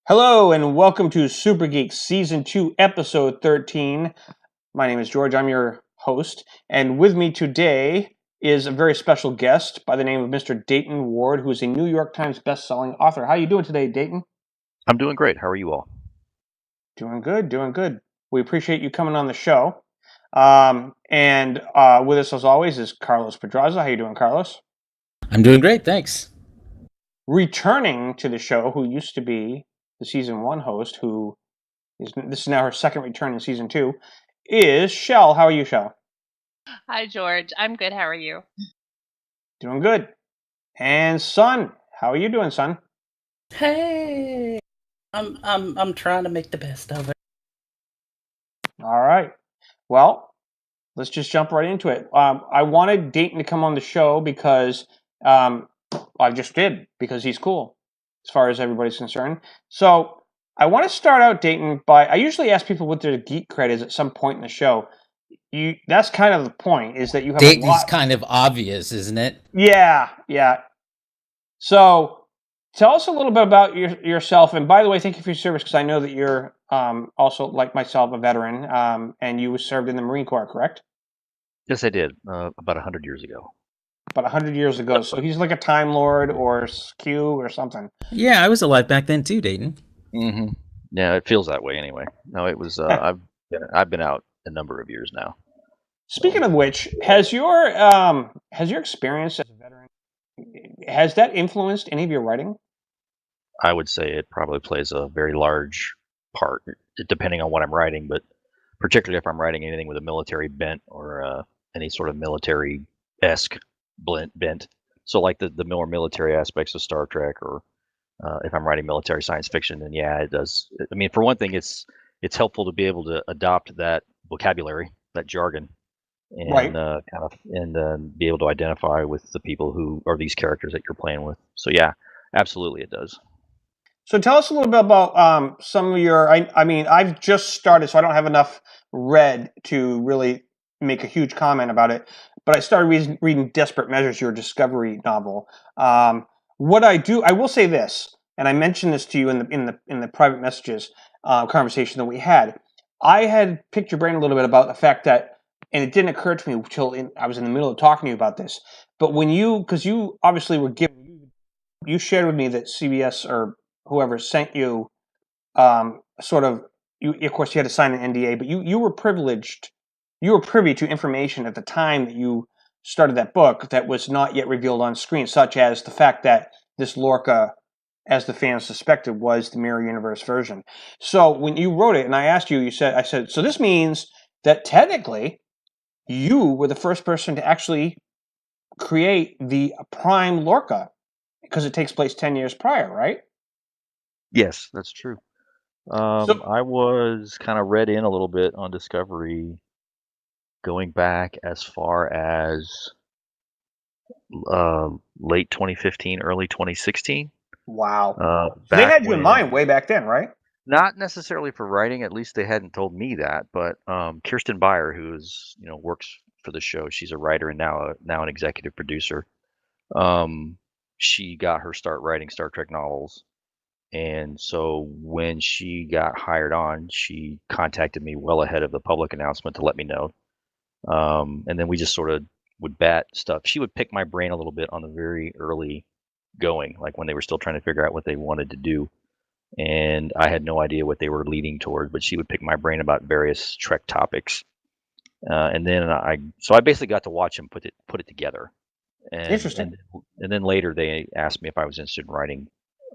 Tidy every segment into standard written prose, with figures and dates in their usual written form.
Hello and welcome to Super Geeks Season 2, Episode 13. My name is George, I'm your host, and with me today is a very special guest by the name of Mr. Dayton Ward, who is a New York Times best-selling author. How are you doing today, Dayton? I'm doing great. How are you all? Doing good, doing good. We appreciate you coming on the show. And with us, as always, is Carlos Pedraza. How you doing, Carlos? I'm doing great, thanks. Returning to the show, who used to be the Season 1 host, this is now her second return in Season 2, is Shell. How are you, Shell? Hi, George. I'm good. How are you? Doing good. And Son, how are you doing, Son? Hey, I'm trying to make the best of it. All right. Well, let's just jump right into it. I wanted Dayton to come on the show because I just did, because he's cool, as far as everybody's concerned. So I want to start out, Dayton, by I usually ask people what their geek cred is at some point in the show. That's kind of the point, is that you have Dayton's a lot. kind of obvious, isn't it? Yeah. So tell us a little bit about yourself. And by the way, thank you for your service, because I know that you're also, like myself, a veteran, and you served in the Marine Corps, correct? Yes, I did. About 100 years ago. About 100 years ago. So he's like a Time Lord or Q or something. Yeah, I was alive back then too, Dayton. Mm-hmm. Yeah, it feels that way anyway. No, it was. I've been out a number of years now. Speaking of which, has your experience as a veteran, has that influenced any of your writing? I would say it probably plays a very large part, depending on what I'm writing, but particularly if I'm writing anything with a military bent or any sort of military-esque bent. So like the more military aspects of Star Trek, or if I'm writing military science fiction, then yeah, it does. I mean, for one thing, it's helpful to be able to adopt that vocabulary, that jargon, and Right. be able to identify with the people who are these characters that you're playing with. So yeah, absolutely, it does. So tell us a little bit about some of your. I mean, I've just started, so I don't have enough read to really make a huge comment about it. But I started reading Desperate Measures, your discovery novel. What I will say this, and I mentioned this to you in the private messages conversation that we had. I had picked your brain a little bit about the fact that, and it didn't occur to me until I was in the middle of talking to you about this. But because you obviously were given, you shared with me that CBS or whoever sent you sort of of course you had to sign an NDA, but you were privileged, you were privy to information at the time that you started that book that was not yet revealed on screen, such as the fact that this Lorca, as the fans suspected, was the mirror universe version. So when you wrote it and I asked you, I said, so this means that technically you were the first person to actually create the prime Lorca, because it takes place 10 years prior, right? Yes, that's true. So I was kind of read in a little bit on Discovery, going back as far as late 2015, early 2016. wow. So they Back had you in when, mind way back then, right? not necessarily for writing, at least they hadn't told me that, but Kirsten Beyer, who's works for the show, she's a writer and now an executive producer. Um, she got her start writing Star Trek novels, and so when she got hired on, she contacted me well ahead of the public announcement to let me know. And then we just sort of would bat stuff. She would pick my brain a little bit on the very early going, like when they were still trying to figure out what they wanted to do. And I had no idea what they were leading toward, but she would pick my brain about various Trek topics. And then so I basically got to watch them put it together. And Interesting. then later they asked me if I was interested in writing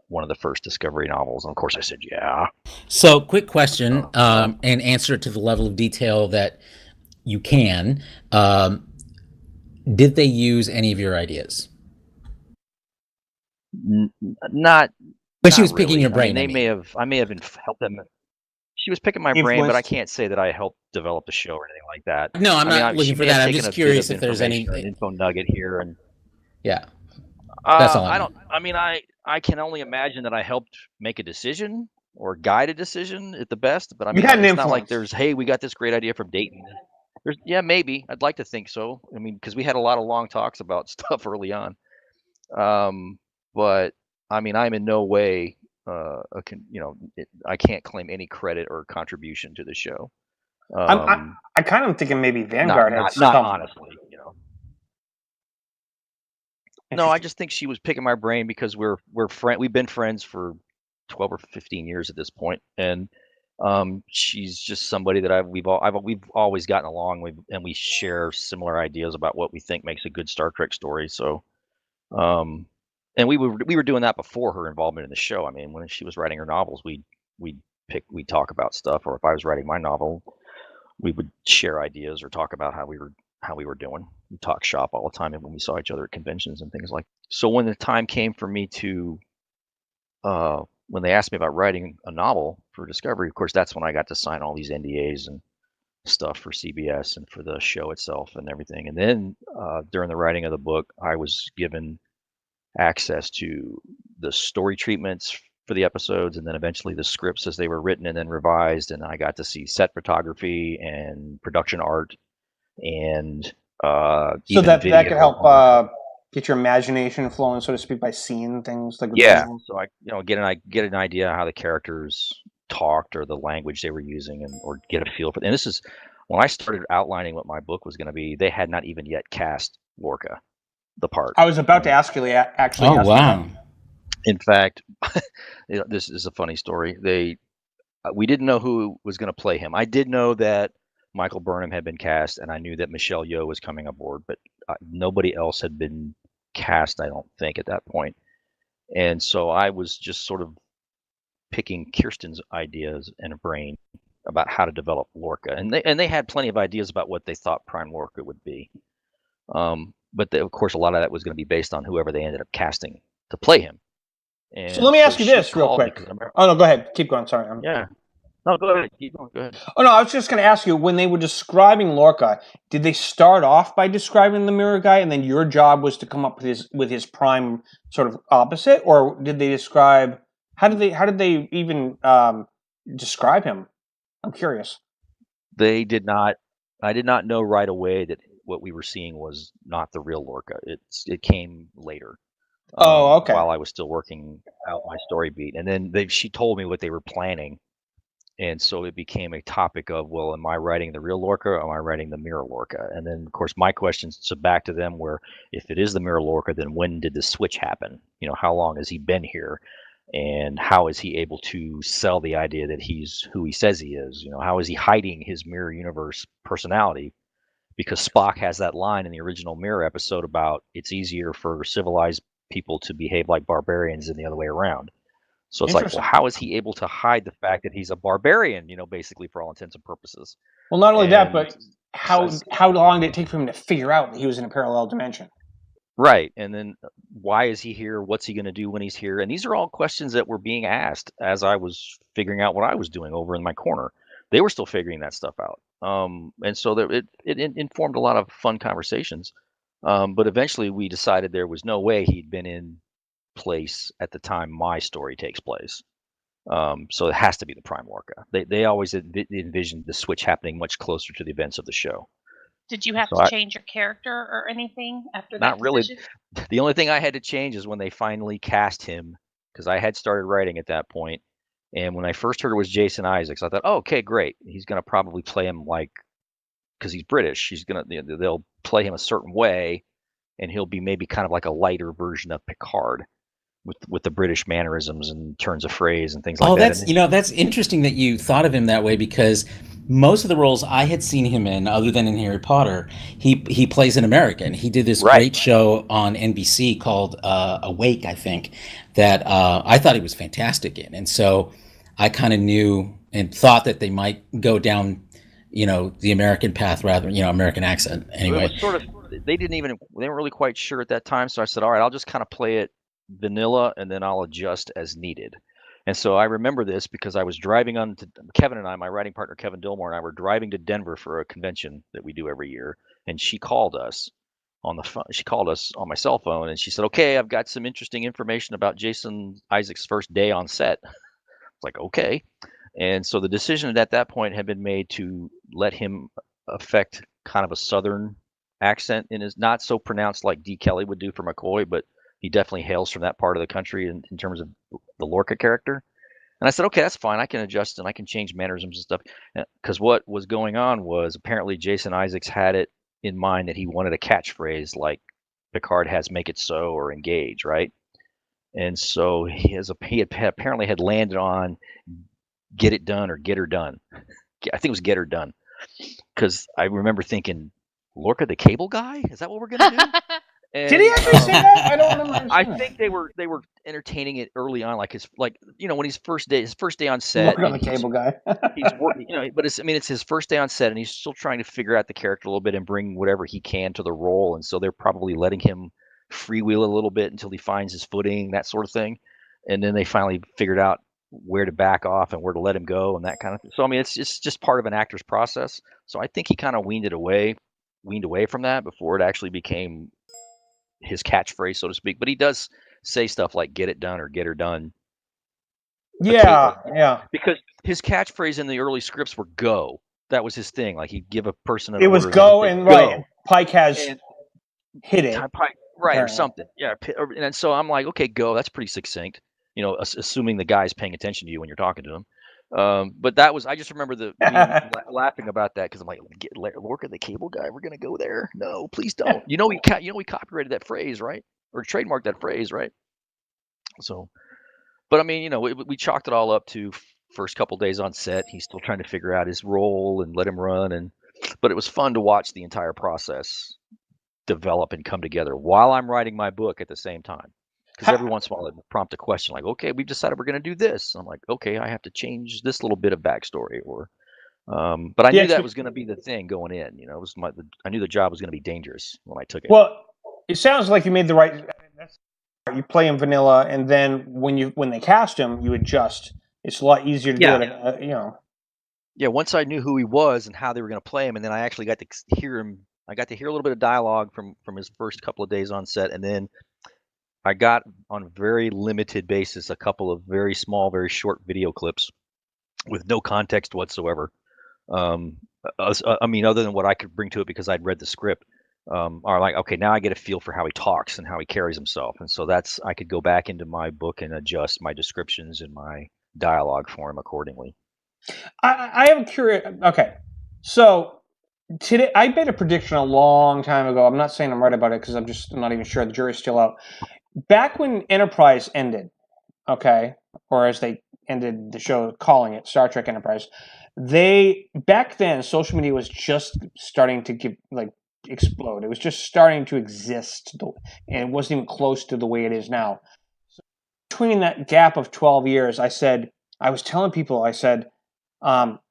one of the first Discovery novels, and of course I said yeah. So, quick question, and answer it to the level of detail that you can. Did they use any of your ideas? Not. But she was really. picking your brain. I mean, I may have helped them. She was picking my brain, but I can't say that I helped develop the show or anything like that. No, I'm not looking for that. I'm just curious if there's any an info nugget here, and yeah, that's all. I don't. I mean, I can only imagine that I helped make a decision or guide a decision at the best. But I mean, it's not like there's, hey, we got this great idea from Dayton. Yeah, maybe. I'd like to think so. I mean, because we had a lot of long talks about stuff early on. But I mean, I'm in no way I can't claim any credit or contribution to the show. I kind of thinking maybe Vanguard had Not some. honestly, No, I just think she was picking my brain because we've been friends for 12 or 15 years at this point, and she's just somebody that we've always gotten along with, and we share similar ideas about what we think makes a good Star Trek story. So, and we were doing that before her involvement in the show. I mean, when she was writing her novels, we'd talk about stuff, or if I was writing my novel, we would share ideas or talk about how we were doing. We talk shop all the time, and when we saw each other at conventions and things like. So when the time came for me to, when they asked me about writing a novel for Discovery, of course, that's when I got to sign all these NDAs and stuff for CBS and for the show itself and everything. And then during the writing of the book, I was given access to the story treatments for the episodes, and then eventually the scripts as they were written and then revised. And I got to see set photography and production art, and so that could help get your imagination flowing, so to speak, by seeing things like So I get an idea how the characters talked or the language they were using, or get a feel for. And this is when I started outlining what my book was going to be. They had not even yet cast Lorca, the part. I was about to ask you actually. Oh wow! In fact, this is a funny story. We didn't know who was going to play him. I did know that Michael Burnham had been cast, and I knew that Michelle Yeoh was coming aboard, but nobody else had been cast, I don't think, at that point. And so I was just sort of picking Kirsten's ideas and brain about how to develop Lorca, and they had plenty of ideas about what they thought Prime Lorca would be. But of course, a lot of that was going to be based on whoever they ended up casting to play him. And so let me ask you this real quick. Oh no, go ahead. Keep going. Sorry. Yeah. No, go ahead. Keep going. Go ahead. Oh no, I was just going to ask you, when they were describing Lorca, did they start off by describing the mirror guy, and then your job was to come up with his prime sort of opposite, or did they describe? How did they even describe him? I'm curious. They did not. I did not know right away that what we were seeing was not the real Lorca. It came later. Oh, okay. While I was still working out my story beat, and then she told me what they were planning. And so it became a topic of, well, am I writing the real Lorca or am I writing the mirror Lorca? And then, of course, my questions so back to them were, if it is the mirror Lorca, then when did the switch happen? How long has he been here? And how is he able to sell the idea that he's who he says he is? How is he hiding his mirror universe personality? Because Spock has that line in the original Mirror episode about it's easier for civilized people to behave like barbarians than the other way around. So it's like, well, how is he able to hide the fact that he's a barbarian, basically for all intents and purposes? Well, not only that, but how long did it take for him to figure out that he was in a parallel dimension? Right. And then why is he here? What's he going to do when he's here? And these are all questions that were being asked as I was figuring out what I was doing over in my corner. They were still figuring that stuff out. And so it informed a lot of fun conversations. But eventually we decided there was no way he'd been in place at the time my story takes place. So it has to be the Prime Lorca. They always envisioned the switch happening much closer to the events of the show. Did you have to change your character or anything after that? Not really. The only thing I had to change is when they finally cast him, because I had started writing at that point. And when I first heard it was Jason Isaacs, I thought, oh, okay, great. He's going to probably play him because he's British. They'll play him a certain way, and he'll be maybe kind of like a lighter version of Picard, with the British mannerisms and turns of phrase and things like that. Oh, that's interesting that you thought of him that way, because most of the roles I had seen him in, other than in Harry Potter, he plays an American. He did this great show on NBC called Awake, I think, that I thought he was fantastic in. And so I kind of knew and thought that they might go down, the American path rather than, American accent. Anyway, it was they weren't really quite sure at that time. So I said, all right, I'll just kind of play it vanilla, and then I'll adjust as needed. And so I remember this because I was driving on to Kevin and I, my writing partner Kevin Dillmore and I were driving to Denver for a convention that we do every year, and she called us on the phone. She called us on my cell phone, and she said, "Okay, I've got some interesting information about Jason Isaacs' first day on set." It's like, okay. And so the decision at that point had been made to let him affect kind of a Southern accent, and is not so pronounced like D. Kelly would do for McCoy, but he definitely hails from that part of the country in terms of the Lorca character. And I said, okay, that's fine. I can adjust and I can change mannerisms and stuff. Because what was going on was apparently Jason Isaacs had it in mind that he wanted a catchphrase like Picard has "make it so" or "engage," right? And so he apparently had landed on "get it done" or "get her done." I think it was "get her done," because I remember thinking, Lorca the Cable Guy? Is that what we're gonna do? And, Did he actually say that? I don't remember. I think they were entertaining it early on, like when his first day on set. Look on the Cable Guy. He's working, but it's his first day on set, and he's still trying to figure out the character a little bit and bring whatever he can to the role. And so they're probably letting him freewheel a little bit until he finds his footing, that sort of thing. And then they finally figured out where to back off and where to let him go and that kind of thing. So I mean, it's just part of an actor's process. So I think he kind of weaned away from that before it actually became his catchphrase, so to speak. But he does say stuff like "get it done" or "get her done." Yeah. Because his catchphrase in the early scripts were "go." That was his thing. Like he'd give a person an It was order, go and right. Pike has hit it. Pike, right, or something. Yeah. And so I'm like, okay, go. That's pretty succinct. Assuming the guy's paying attention to you when you're talking to him. But I just remember me laughing about that because I'm like, Lorca the Cable Guy, we're gonna go there? No, please don't. We copyrighted that phrase, right? Or trademarked that phrase, right? So, but I mean, we chalked it all up to first couple days on set. He's still trying to figure out his role and let him run, but it was fun to watch the entire process develop and come together while I'm writing my book at the same time. Because every once in a while it would prompt a question like, okay, we've decided we're going to do this. I'm like, okay, I have to change this little bit of backstory, but I knew that was going to be the thing going in. I knew the job was going to be dangerous when I took it. Well, it sounds like you made the right. You play him vanilla, and then when they cast him, you adjust. It's a lot easier to do it. Yeah, once I knew who he was and how they were going to play him, and then I actually got to hear him. I got to hear a little bit of dialogue from his first couple of days on set, and then I got on a very limited basis a couple of very small, very short video clips with no context whatsoever. I mean, other than what I could bring to it because I'd read the script, are like, okay, now I get a feel for how he talks and how he carries himself. And so I could go back into my book and adjust my descriptions and my dialogue for him accordingly. I am curious. Okay, so today I made a prediction a long time ago. I'm not saying I'm right about it because I'm just not even sure. The jury's still out. Back when Enterprise ended, okay, or as they ended the show calling it Star Trek Enterprise, back then social media was just starting to explode. It was just starting to exist, and it wasn't even close to the way it is now. So between that gap of 12 years, I was telling people,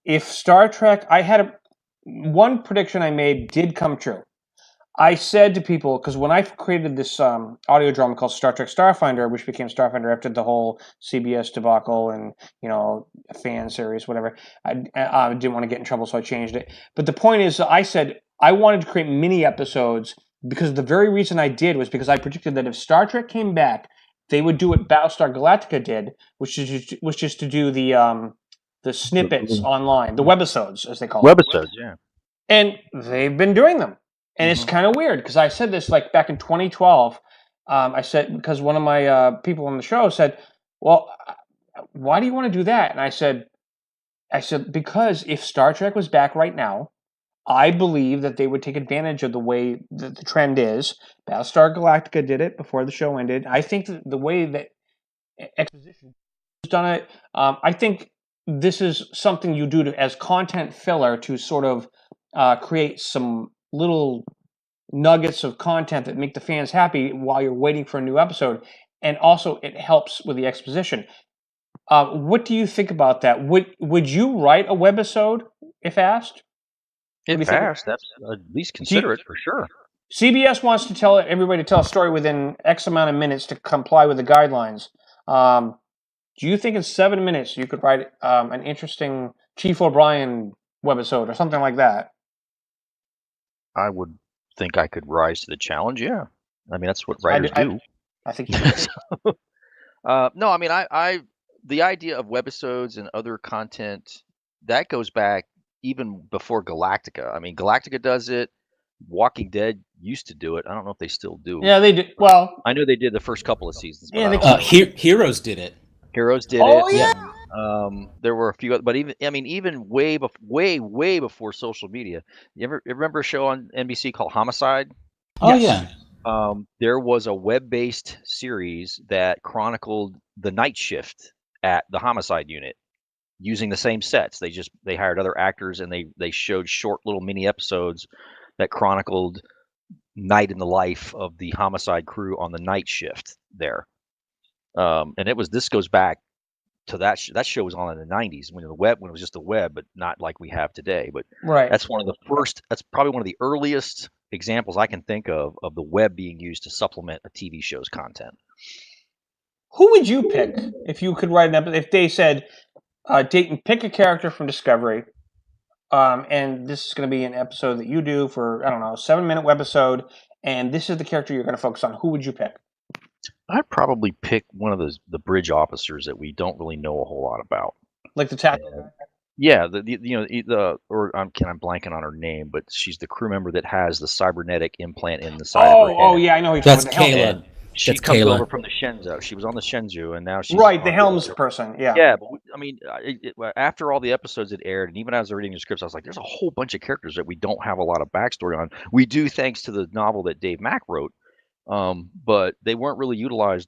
if Star Trek, one prediction I made did come true. I said to people, because when I created this audio drama called Star Trek Starfinder, which became Starfinder after the whole CBS debacle and, a fan series, whatever, I didn't want to get in trouble, so I changed it. But the point is, I said I wanted to create mini episodes because the very reason I did was because I predicted that if Star Trek came back, they would do what Battlestar Galactica did, which is just to do the snippets online, the webisodes, as they call them. Webisodes, yeah. And they've been doing them. And it's kind of weird because I said this back in 2012. I said, because one of my people on the show said, well, why do you want to do that? And I said, because if Star Trek was back right now, I believe that they would take advantage of the way that the trend is. Battlestar Galactica did it before the show ended. I think that the way that Exposition has done it, I think this is something you do as content filler to sort of create some little nuggets of content that make the fans happy while you're waiting for a new episode. And also it helps with the exposition. What do you think about that? Would you write a webisode if asked? If asked, that's at least consider it for sure. CBS wants to tell everybody to tell a story within X amount of minutes to comply with the guidelines. Do you think in 7 minutes you could write an interesting Chief O'Brien webisode or something like that? I would think I could rise to the challenge. Yeah, I mean that's what writers do. I think you could. No, I mean the idea of webisodes and other content that goes back even before Galactica. I mean Galactica does it. Walking Dead used to do it. I don't know if they still do. Yeah, they do. Well, I know they did the first couple of seasons, but Yeah, I they don't know. Heroes did it. Heroes did oh it. yeah. There were a few, but even way before social media. You remember a show on NBC called Homicide? Oh Yes. yeah. There was a web-based series that chronicled the night shift at the homicide unit using the same sets. They hired other actors and they showed short little mini episodes that chronicled night in the life of the homicide crew on the night shift there. And this goes back to that show was on in the 90s when it was just the web, but not like we have today. But Right. that's probably one of the earliest examples I can think of the web being used to supplement a TV show's content. Who would you pick if you could write an episode? If they said, Dayton, pick a character from Discovery, and this is going to be an episode that you do for, I don't know, a 7-minute webisode, and this is the character you're going to focus on. Who would you pick? I'd probably pick one of the bridge officers that we don't really know a whole lot about. Like the tap. Yeah, I'm blanking on her name, but she's the crew member that has the cybernetic implant in the side of her head. Oh yeah, I know. That's Kayla. She comes over from the Shenzhou. She was on the Shenzhou, and now she's right. The Helms person. Yeah. Yeah, but after all the episodes had aired, and even as I was reading the scripts, I was like, "There's a whole bunch of characters that we don't have a lot of backstory on." We do, thanks to the novel that Dave Mack wrote, but they weren't really utilized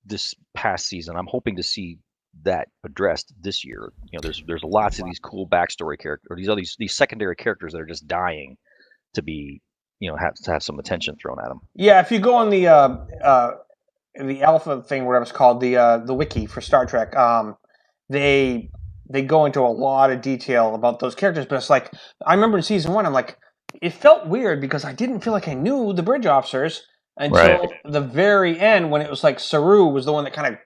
this past season. I'm hoping to see that addressed this year. There's lots of these cool backstory characters, or these secondary characters that are just dying to be, have to have some attention thrown at them. Yeah, if you go on the alpha thing, whatever it's called, the wiki for Star Trek, they go into a lot of detail about those characters. But it's like, I remember in season 1, I'm like, it felt weird because I didn't feel like I knew the bridge officers until the very end, when it was like Saru was the one that kind of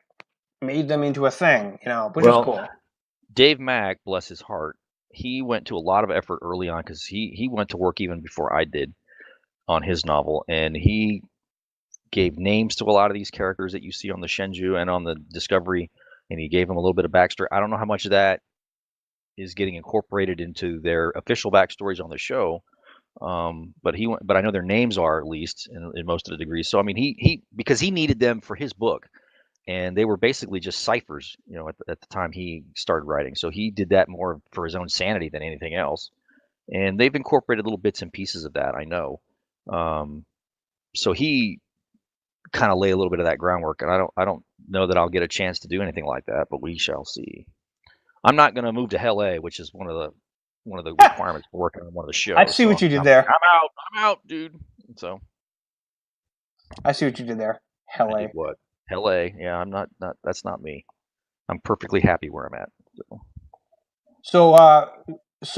made them into a thing, which is cool. Dave Mack, bless his heart, he went to a lot of effort early on because he went to work even before I did on his novel, and he gave names to a lot of these characters that you see on the Shenzhou and on the Discovery, and he gave them a little bit of backstory. I don't know how much of that is getting incorporated into their official backstories on the show, but I know their names are, at least in most of the degrees. So I mean, he because he needed them for his book, and they were basically just ciphers, at the time he started writing. So he did that more for his own sanity than anything else. And they've incorporated little bits and pieces of that, I know. So he kind of lay a little bit of that groundwork, and I don't know that I'll get a chance to do anything like that, but we shall see. I'm not going to move to Hell A, which is one of the requirements for working on one of the shows. I see what you did there. I'm out, dude. So I see what you did there. Hell A. What? Hell A. Yeah, I'm not. That's not me. I'm perfectly happy where I'm at. So as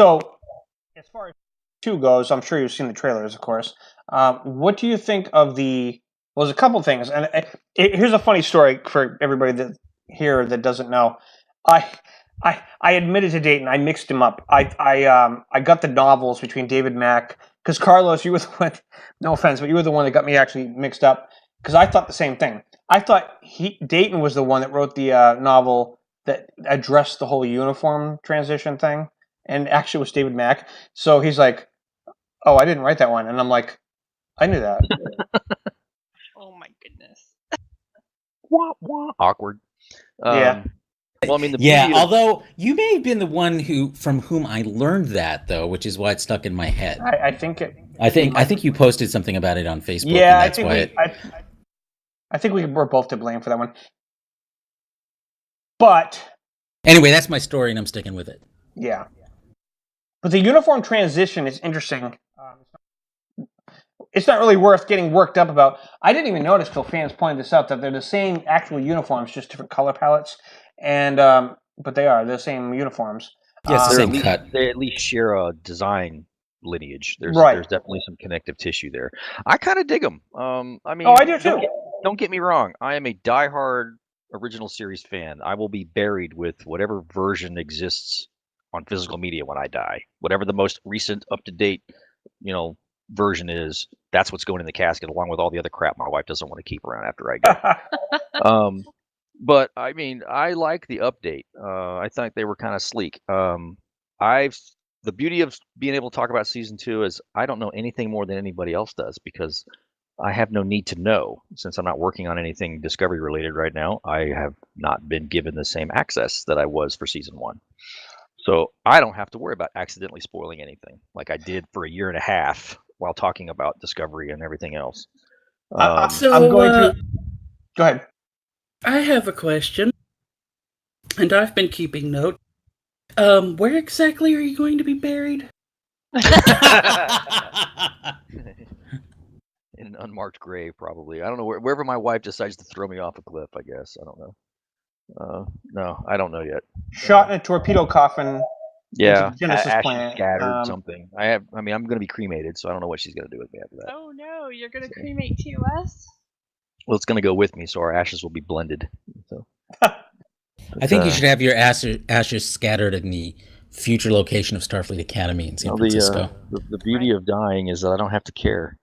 far as 2 goes, I'm sure you've seen the trailers, of course. What do you think of the? Well, there's a couple things, and here's a funny story for everybody that doesn't know. I admitted to Dayton, I mixed him up. I got the novels between David Mack, because Carlos, you were the one. No offense, but you were the one that got me actually mixed up, because I thought the same thing. I thought Dayton was the one that wrote the novel that addressed the whole uniform transition thing, and actually it was David Mack. So he's like, "Oh, I didn't write that one," and I'm like, "I knew that." Oh my goodness. Wah, wah. Awkward. Yeah. Well, I mean, although you may have been the one from whom I learned that, though, which is why it stuck in my head. I think you posted something about it on Facebook. Yeah, and I think we're both to blame for that one. But anyway, that's my story, and I'm sticking with it. Yeah, but the uniform transition is interesting. It's not really worth getting worked up about. I didn't even notice till fans pointed this out that they're the same actual uniforms, just different color palettes. And but they're the same uniforms. Yeah, it's the same cut. They at least share a design lineage. There's definitely some connective tissue there. I kind of dig them. I mean, I do too. Don't get me wrong. I am a diehard original series fan. I will be buried with whatever version exists on physical media when I die. Whatever the most recent, up to date, version is. That's what's going in the casket, along with all the other crap my wife doesn't want to keep around after I go. But I mean, I like the update. I think they were kind of sleek. The the beauty of being able to talk about season 2 is I don't know anything more than anybody else does because I have no need to know. Since I'm not working on anything Discovery related right now, I have not been given the same access that I was for season 1. So I don't have to worry about accidentally spoiling anything like I did for a year and a half while talking about Discovery and everything else. I'm going to go ahead. I have a question, and I've been keeping note. Where exactly are you going to be buried? In an unmarked grave, probably. I don't know wherever my wife decides to throw me off a cliff. I guess I don't know. No, I don't know yet. Shot in a torpedo coffin. Yeah, Genesis ashes planet. scattered, something. I'm going to be cremated, so I don't know what she's going to do with me after that. Oh no, you're gonna cremate TOS? Well, it's going to go with me, so our ashes will be blended. So. I think you should have your ashes scattered in the future location of Starfleet Academy in San Francisco. The beauty of dying is that I don't have to care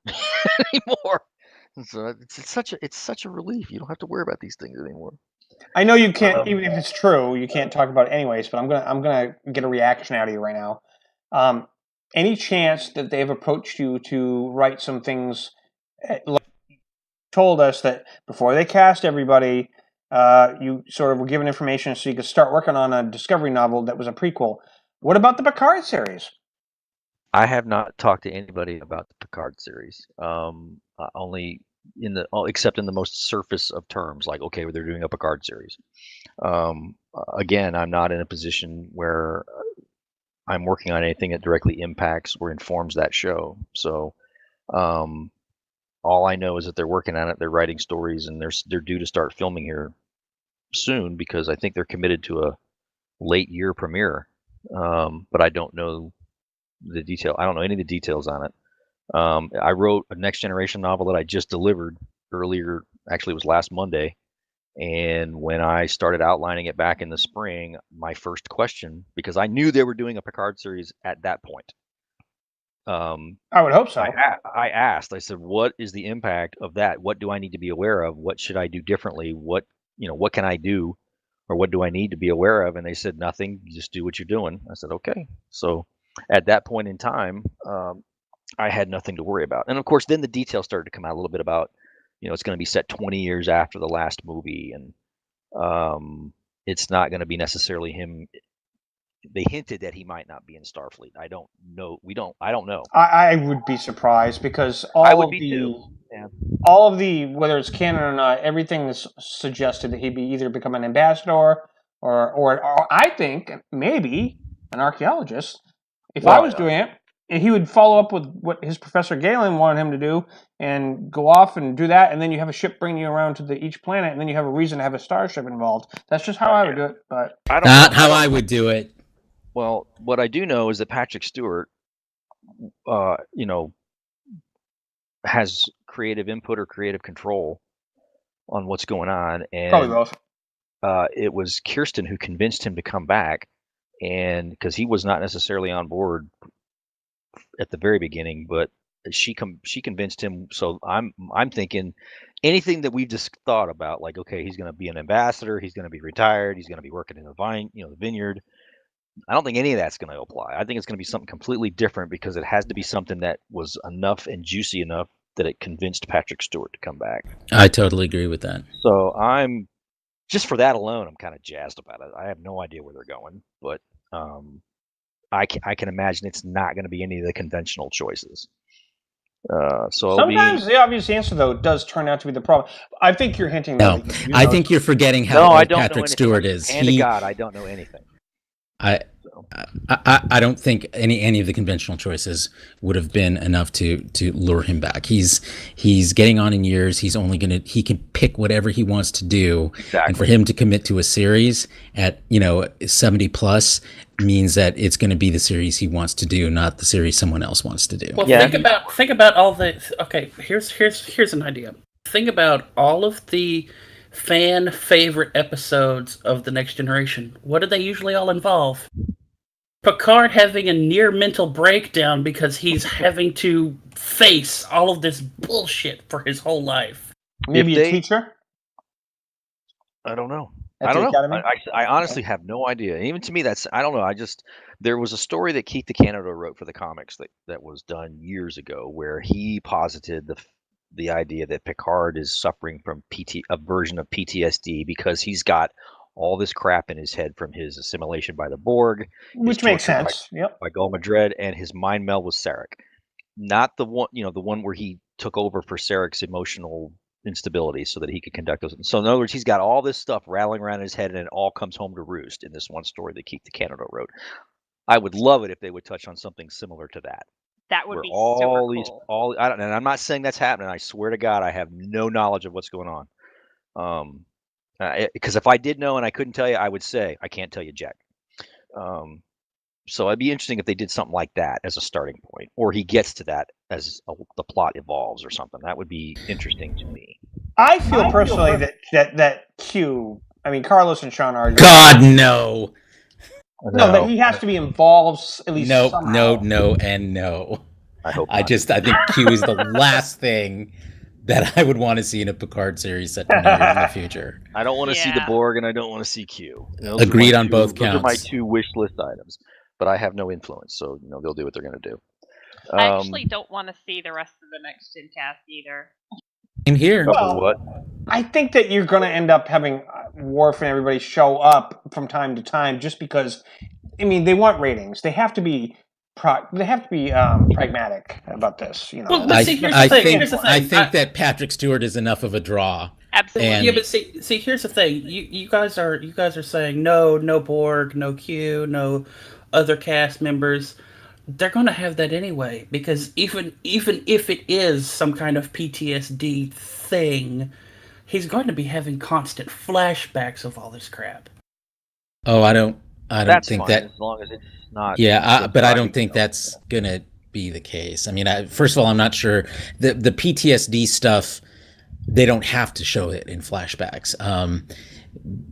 anymore. So it's such a relief. You don't have to worry about these things anymore. I know you can't, even if it's true, you can't talk about it anyways. But I'm gonna get a reaction out of you right now. Any chance that they've approached you to write some things? Like you told us that before they cast everybody, you sort of were given information so you could start working on a Discovery novel that was a prequel. What about the Picard series? I have not talked to anybody about the Picard series. Only except in the most surface of terms, like okay, they're doing a Picard series. Again, I'm not in a position where I'm working on anything that directly impacts or informs that show. So, all I know is that they're working on it. They're writing stories, and they're due to start filming here soon because I think they're committed to a late year premiere. But I don't know the detail. I don't know any of the details on it. I wrote a Next Generation novel that I just delivered earlier. Actually, it was last Monday. And when I started outlining it back in the spring, my first question, because I knew they were doing a Picard series at that point. I would hope so. I asked. I said, "What is the impact of that? What do I need to be aware of? What should I do differently? What can I do, or what do I need to be aware of?" And they said, "Nothing. You just do what you're doing." I said, "Okay." So at that point in time, I had nothing to worry about. And of course, then the details started to come out a little bit about, it's going to be set 20 years after the last movie, and it's not going to be necessarily him. They hinted that he might not be in Starfleet. I don't know. I don't know. I would be surprised because all of the whether it's canon or not, everything is suggested that he'd be either become an ambassador or I think maybe an archaeologist. If I was doing it, and he would follow up with what his Professor Galen wanted him to do and go off and do that, and then you have a ship bringing you around to each planet, and then you have a reason to have a starship involved. That's just how I would do it, but not how I would do it. Well, what I do know is that Patrick Stewart, has creative input or creative control on what's going on, and probably both. It was Kirsten who convinced him to come back, and because he was not necessarily on board at the very beginning, but she convinced him. So I'm thinking anything that we've just thought about, like okay, he's going to be an ambassador, he's going to be retired, he's going to be working in the vineyard. I don't think any of that's going to apply. I think it's going to be something completely different because it has to be something that was enough and juicy enough that it convinced Patrick Stewart to come back. I totally agree with that. So I'm just for that alone, I'm kind of jazzed about it. I have no idea where they're going, but I can imagine it's not going to be any of the conventional choices. So sometimes the obvious answer though does turn out to be the problem. I think you're hinting. No, I think you're forgetting how Patrick Stewart is. Hand to God, I don't know anything. I don't think any of the conventional choices would have been enough to lure him back. He's getting on in years. He can pick whatever he wants to do. Exactly. And for him to commit to a series at 70 plus means that it's going to be the series he wants to do, not the series someone else wants to do. Well, think about all the. Okay, here's an idea. Think about all of the fan favorite episodes of The Next Generation. What do they usually all involve? Picard having a near mental breakdown because he's having to face all of this bullshit for his whole life. Maybe a teacher? I don't know. at I the don't know. Academy? I honestly have no idea. Even to me, I don't know. There was a story that Keith DeCanado wrote for the comics that was done years ago, where he posited the idea that Picard is suffering from a version of PTSD because he's got all this crap in his head from his assimilation by the Borg, Which makes sense. Yep. by Gul Madred, and his mind meld with Sarek. Not the one, the one where he took over for Sarek's emotional instability so that he could conduct those. So in other words, he's got all this stuff rattling around in his head, and it all comes home to roost in this one story that Keith DeCanado wrote. I would love it if they would touch on something similar to that. That would be super cool. And I'm not saying that's happening. I swear to God, I have no knowledge of what's going on. Because if I did know and I couldn't tell you, I would say I can't tell you, Jack. So it'd be interesting if they did something like that as a starting point, or he gets to that as the plot evolves or something. That would be interesting to me. I feel personally that Q. I mean, Carlos and Sean are. God, no. No, that he has to be involved at least. No, somehow. no, and no. I hope. I think Q is the last thing that I would want to see in a Picard series set 20 years in the future. I don't want to see the Borg, and I don't want to see Q. Agreed on both counts. Those are my two wish list items, but I have no influence, so they'll do what they're going to do. I actually don't want to see the rest of the next gen cast either. In here. Well, what? I think that you're going to end up having Worf and everybody show up from time to time, just because. I mean, they want ratings. They have to be. Pragmatic about this. Well, but see, here's the thing. I think that Patrick Stewart is enough of a draw. Absolutely. Yeah, but see, here's the thing. You guys are saying no Borg, no Q, no other cast members. They're going to have that anyway, because even if it is some kind of PTSD thing, he's going to be having constant flashbacks of all this crap. Oh, I don't think fine, that. As long as it's not. Yeah, but I don't think that's gonna be the case. I mean, first of all, I'm not sure the PTSD stuff. They don't have to show it in flashbacks.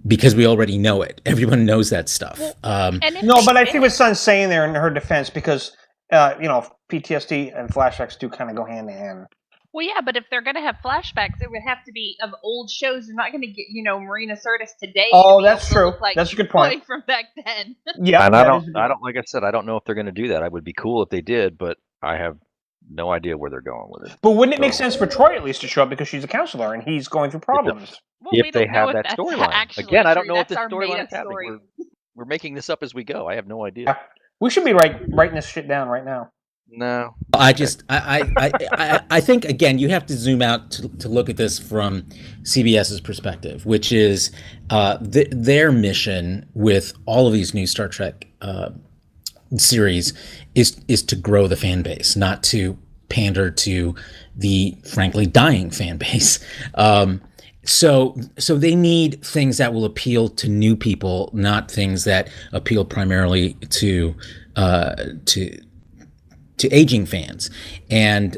Because we already know it. Everyone knows that stuff. But I see what Sun's saying there in her defense, because PTSD and flashbacks do kind of go hand in hand. Well, yeah, but if they're going to have flashbacks, it would have to be of old shows. They're not going to get, Marina Sirtis today. Oh, that's true. That's a good point. From back then. Yeah, and I don't. Like I said, I don't know if they're going to do that. I would be cool if they did, but I have no idea where they're going with it. But wouldn't it make sense for Troy at least to show up, because she's a counselor and he's going through problems? If they have that storyline. Again, I don't know if this storyline is happening. We're making this up as we go. I have no idea. We should be writing this shit down right now. No. I think, again, you have to zoom out to look at this from CBS's perspective, which is their mission with all of these new Star Trek series is to grow the fan base, not to pander to the frankly dying fan base. So they need things that will appeal to new people, not things that appeal primarily to aging fans. And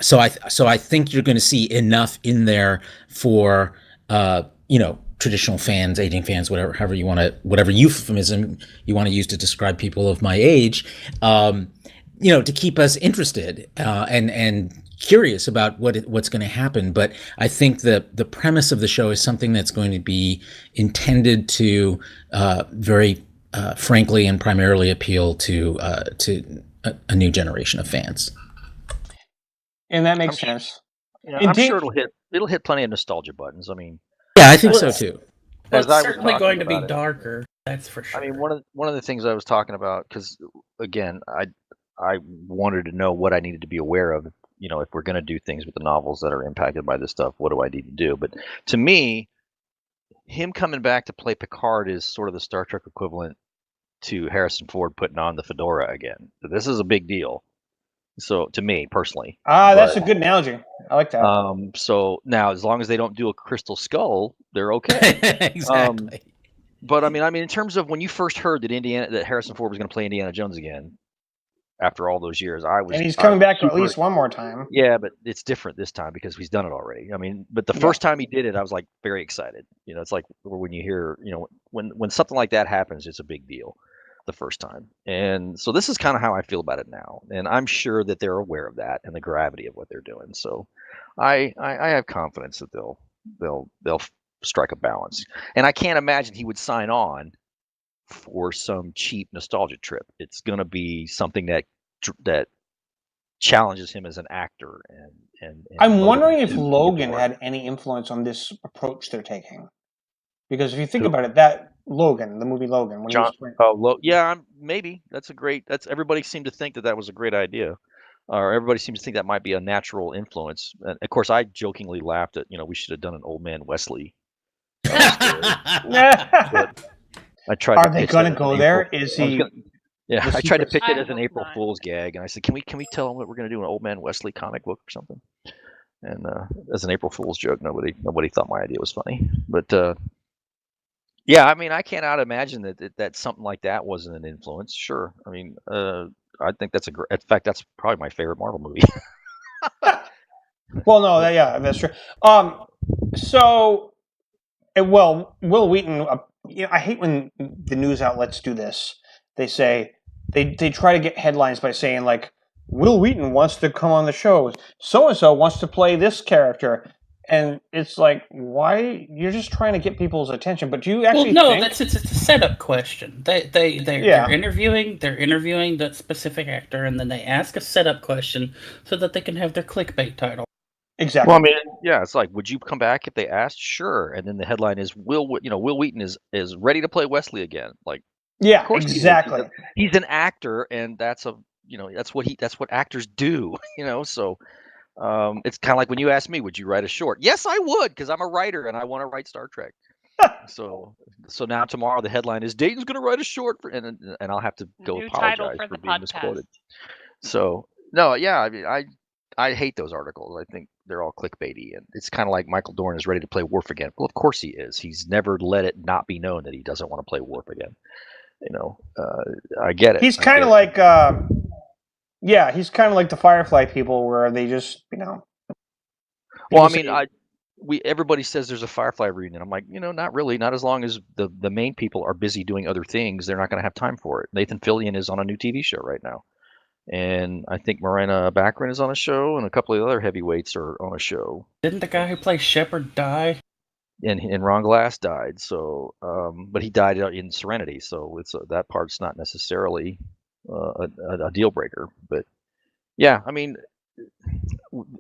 so I think you're going to see enough in there for traditional fans, aging fans, whatever euphemism you want to use to describe people of my age, to keep us interested and curious about what's going to happen. But I think the premise of the show is something that's going to be intended to very frankly and primarily appeal to a new generation of fans. And that makes sense. I'm sure it'll hit plenty of nostalgia buttons. I mean, yeah, I think so too. Well, it's certainly going to be darker. That's for sure. I mean, one of the things I was talking about, because again, I wanted to know what I needed to be aware of. If we're going to do things with the novels that are impacted by this stuff, what do I need to do? But to me, him coming back to play Picard is sort of the Star Trek equivalent to Harrison Ford putting on the fedora again. So this is a big deal. So to me personally, that's a good analogy. I like that. So now, as long as they don't do a crystal skull, they're okay. Exactly. But I mean, in terms of when you first heard that Harrison Ford was going to play Indiana Jones again, after all those years, and he's coming back at least one more time. Yeah, but it's different this time because he's done it already. I mean, but the first time he did it, I was like very excited. It's like when you hear, when something like that happens, it's a big deal the first time. And so this is kind of how I feel about it now. And I'm sure that they're aware of that and the gravity of what they're doing. So I have confidence that they'll strike a balance. And I can't imagine he would sign on for some cheap nostalgia trip. It's going to be something that challenges him as an actor. And I'm wondering if motivates him to get Logan to work. had any influence on this approach they're taking. Because if you think Who? about it, that Logan, the movie Logan, when he was playing, Yeah, maybe that's everybody seemed to think that was a great idea, or everybody seems to think that might be a natural influence. And of course, I jokingly laughed at, we should have done an Old Man Wesley story. But I tried. Are they going to go there? Is he? Yeah, I tried to pitch it as an April Fool's gag, and I said, "Can we tell them that we're going to do an Old Man Wesley comic book or something?" And as an April Fool's joke, nobody thought my idea was funny. But yeah, I mean, I cannot imagine that something like that wasn't an influence. Sure, I mean, I think that's in fact, that's probably my favorite Marvel movie. Well, no, that's true. So, well, Will Wheaton. I hate when the news outlets do this. They say they try to get headlines by saying like, Will Wheaton wants to come on the show. So and so wants to play this character. And it's like, why? You're just trying to get people's attention, but do you actually? Well, no, think... it's a setup question. They're interviewing that specific actor, and then they ask a setup question so that they can have their clickbait title. Exactly. Well, I mean, yeah, it's like, would you come back if they asked? Sure. And then the headline is Will Wheaton is ready to play Wesley again. Like, yeah, of course exactly. He's an actor, and that's what actors do. So. It's kind of like when you ask me, would you write a short? Yes, I would, because I'm a writer and I want to write Star Trek. so now tomorrow the headline is Dayton's going to write a short, and I'll have to go apologize for being misquoted. So no, yeah, I mean, I hate those articles. I think they're all clickbaity, and it's kind of like Michael Dorn is ready to play Worf again. Well, of course he is. He's never let it not be known that he doesn't want to play Worf again. I get it. He's kind of like. Yeah, he's kind of like the Firefly people, where they just, Well, I mean, everybody says there's a Firefly reunion. I'm like, not really. Not as long as the main people are busy doing other things. They're not going to have time for it. Nathan Fillion is on a new TV show right now, and I think Morena Baccarin is on a show, and a couple of other heavyweights are on a show. Didn't the guy who plays Shepard die? And Ron Glass died. So, but he died in Serenity. So that part's not necessarily a deal breaker. But yeah, I mean,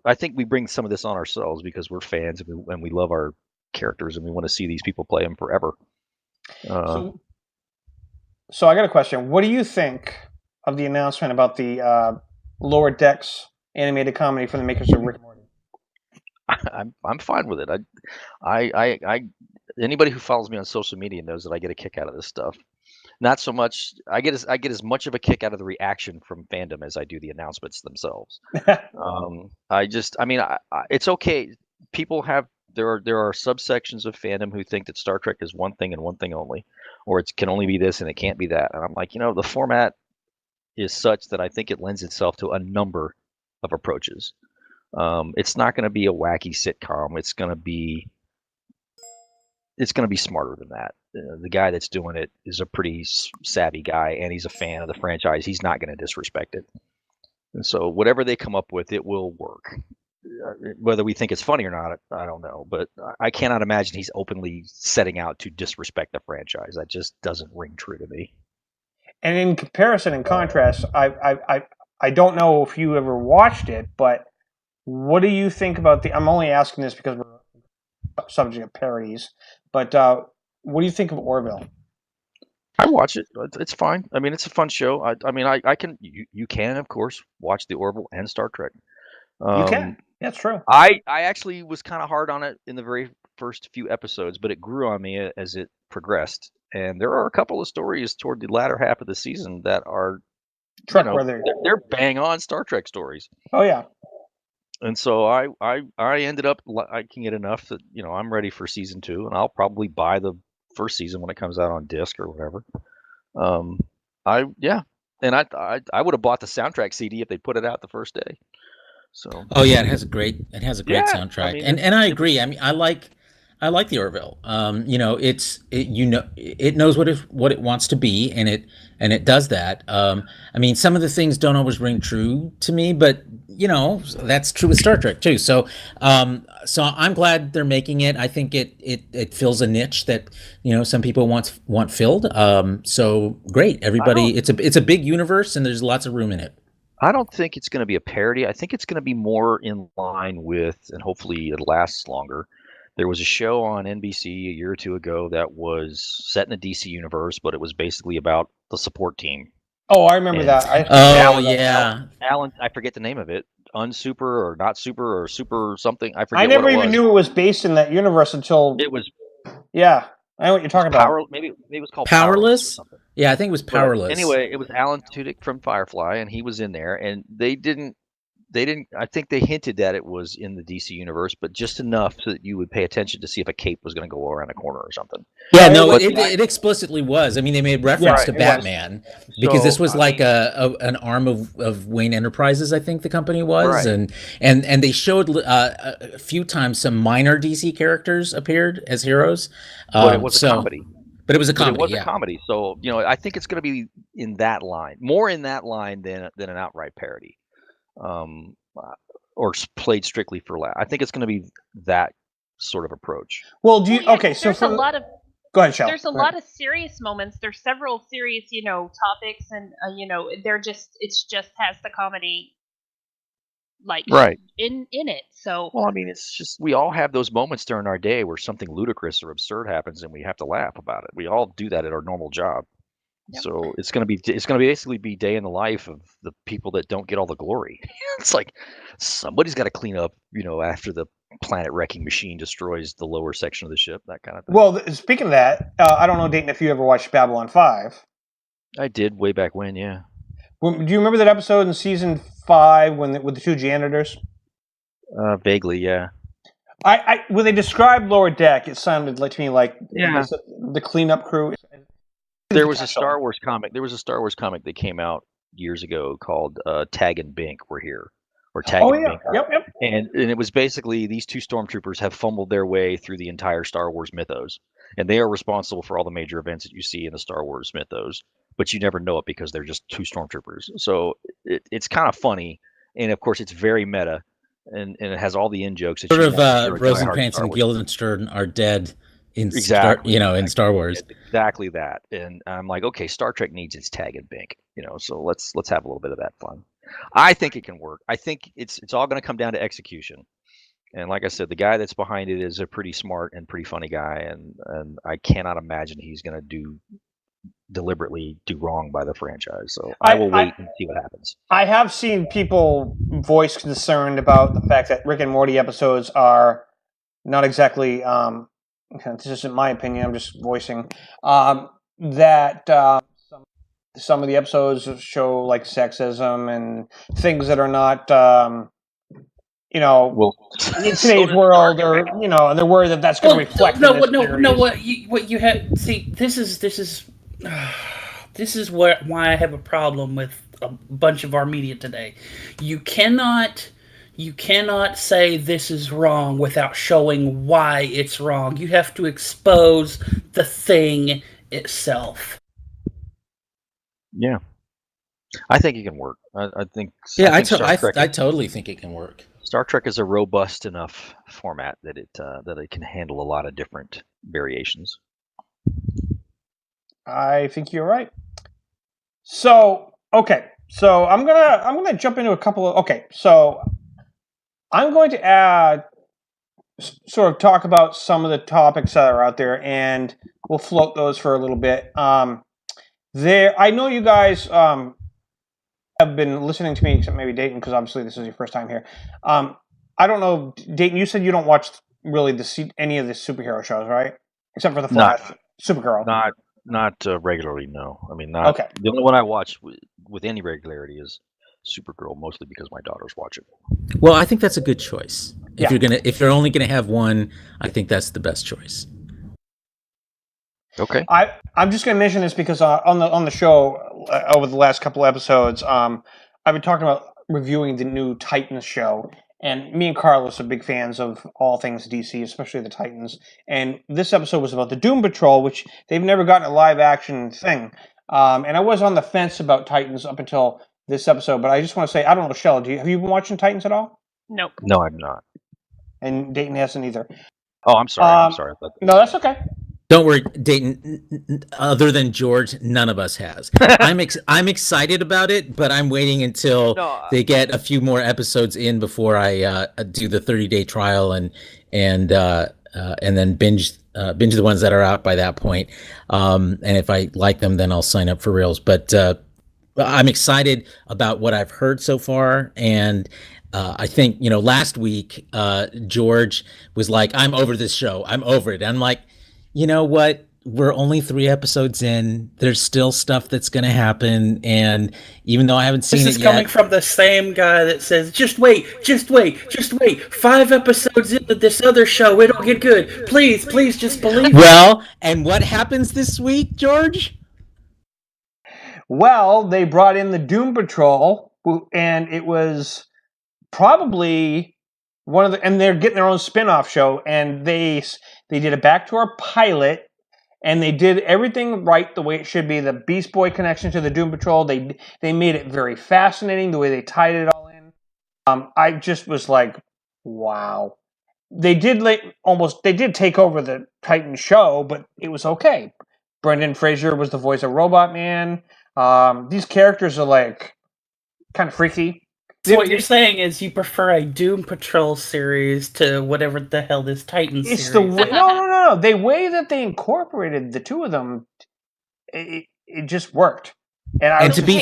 I think we bring some of this on ourselves because we're fans and we love our characters and we want to see these people play them forever. So I got a question. What do you think of the announcement about the Lower Decks animated comedy from the makers of Rick and Morty? I'm fine with it. I anybody who follows me on social media knows that I get a kick out of this stuff. Not so much. I get as much of a kick out of the reaction from fandom as I do the announcements themselves. It's okay. People there are subsections of fandom who think that Star Trek is one thing and one thing only, or it can only be this and it can't be that. And I'm like, the format is such that I think it lends itself to a number of approaches. It's not going to be a wacky sitcom. It's going to be smarter than that. The guy that's doing it is a pretty savvy guy, and he's a fan of the franchise. He's not going to disrespect it. And so whatever they come up with, it will work. Whether we think it's funny or not, I don't know. But I cannot imagine he's openly setting out to disrespect the franchise. That just doesn't ring true to me. And in comparison and contrast, I don't know if you ever watched it, but what do you think about I'm only asking this because we're subject of parodies, but what do you think of Orville? I watch it. It's fine. I mean, it's a fun show. I can. You can, of course, watch the Orville and Star Trek. You can. That's true. I actually was kind of hard on it in the very first few episodes, but it grew on me as it progressed. And there are a couple of stories toward the latter half of the season that are Trek-worthy. They're bang on Star Trek stories. Oh yeah. And so I ended up liking it enough that I'm ready for season 2, and I'll probably buy the first season when it comes out on disc or whatever. I would have bought the soundtrack CD if they put it out the first day. So. Oh yeah, it has a great soundtrack, and I agree. I mean, I I like the Orville. It knows what it wants to be, and it does that. I mean, some of the things don't always ring true to me, but that's true with Star Trek too. So I'm glad they're making it. I think it fills a niche that some people want filled. So great, everybody. It's a big universe, and there's lots of room in it. I don't think it's going to be a parody. I think it's going to be more in line with, and hopefully it lasts longer. There was a show on NBC a year or two ago that was set in the DC universe, but it was basically about the support team. Oh, I remember that. Alan, I forget the name of it. Unsuper or not super or super something. I forget. I never even knew it was based in that universe until it was. Yeah, I know what you're talking about. Maybe it was called Powerless. Or something. Yeah, I think it was Powerless. But anyway, it was Alan Tudyk from Firefly, and he was in there, and they didn't. I think they hinted that it was in the DC universe, but just enough so that you would pay attention to see if a cape was going to go around a corner or something. Yeah, no, it explicitly was. I mean, they made reference to Batman because this was like an arm of Wayne Enterprises, I think the company was, right. and they showed a few times some minor DC characters appeared as heroes. But it was a comedy. But it was a comedy. It was a comedy. So I think it's going to be in that line, more in that line than an outright parody. Or played strictly for laugh. I think it's going to be that sort of approach. Well, do you? Okay, so there's a lot of. Go ahead, Shel. There's a lot of serious moments. There's several serious, topics, and they're just has the comedy, like in it. So. Well, I mean, it's just we all have those moments during our day where something ludicrous or absurd happens, and we have to laugh about it. We all do that at our normal job. Yep. So it's gonna basically be day in the life of the people that don't get all the glory. It's like somebody's got to clean up, after the planet wrecking machine destroys the lower section of the ship, that kind of thing. Well, speaking of that, I don't know, Dayton, if you ever watched Babylon 5. I did way back when, yeah. Do you remember that episode in season 5 with the two janitors? Vaguely, yeah. When they described Lower Deck, it sounded to me like the cleanup crew. There was a Star Wars comic. That came out years ago called Tag and Bink Were Here, or Tag and Bink. Yep. And it was basically these two stormtroopers have fumbled their way through the entire Star Wars mythos, and they are responsible for all the major events that you see in the Star Wars mythos, but you never know it because they're just two stormtroopers. So it's kind of funny, and of course it's very meta, and it has all the in jokes. Sort of Rosencrantz and Guildenstern are dead. In Star Wars, exactly that, and I'm like, okay, Star Trek needs its Tag and Bink, so let's have a little bit of that fun. I think it can work. I think it's all going to come down to execution, and like I said, the guy that's behind it is a pretty smart and pretty funny guy, and I cannot imagine he's going to deliberately do wrong by the franchise. So I will wait and see what happens. I have seen people voice concern about the fact that Rick and Morty episodes are not exactly. This isn't my opinion. I'm just voicing that some of the episodes show like sexism and things that are not, in today's world, or and they're worried that that's going to reflect. What you have. See, this is why I have a problem with a bunch of our media today. You cannot say this is wrong without showing why it's wrong. You have to expose the thing itself. Yeah. I think it can work. I think I totally think it can work. Star Trek is a robust enough format that it can handle a lot of different variations. I think you're right. So, okay. So I'm gonna jump into a couple of so I'm going to sort of talk about some of the topics that are out there, and we'll float those for a little bit. I know you guys have been listening to me, except maybe Dayton, because obviously this is your first time here. I don't know, Dayton, you said you don't watch really any of the superhero shows, right? Except for The Flash, Supergirl. Not regularly, no. I mean, not. Okay. The only one I watch with any regularity is Supergirl, mostly because my daughters watch it. Well, I think that's a good choice. If you're only gonna have one, I think that's the best choice. Okay. I'm just gonna mention this because on the show over the last couple of episodes, I've been talking about reviewing the new Titans show, And me and Carlos are big fans of all things DC, especially the Titans. And this episode was about the Doom Patrol, which they've never gotten a live action thing. And I was on the fence about Titans up until this episode, but I just want to say, I don't know, Shell, have you been watching Titans at all? Nope. No, I'm not. And Dayton hasn't either. Oh, I'm sorry. I'm sorry. No, that's okay. Don't worry, Dayton. Other than George, none of us has. I'm excited about it, but I'm waiting until they get a few more episodes in before I do the 30-day trial and then binge the ones that are out by that point. And if I like them, then I'll sign up for reals. But I'm excited about what I've heard so far, and I think last week George was like, "I'm over this show. I'm over it." And I'm like, you know what? We're only 3 episodes in. There's still stuff that's going to happen. And even though I haven't seen it yet... This is coming from the same guy that says, just wait. 5 episodes into this other show, it'll get good. Please just believe me. Well, and what happens this week, George? Well, they brought in the Doom Patrol, and it was probably... and they're getting their own spin-off show, and they did a backdoor pilot, and they did everything right the way it should be. The Beast Boy connection to the Doom Patrol, they made it very fascinating the way they tied it all in. I just was like, wow. They did take over the Titan show, but it was okay. Brendan Fraser was the voice of Robot Man. These characters are like kind of freaky. So what you're saying is you prefer a Doom Patrol series to whatever the hell this Titan series is. No. The way that they incorporated the two of them, it just worked. And to be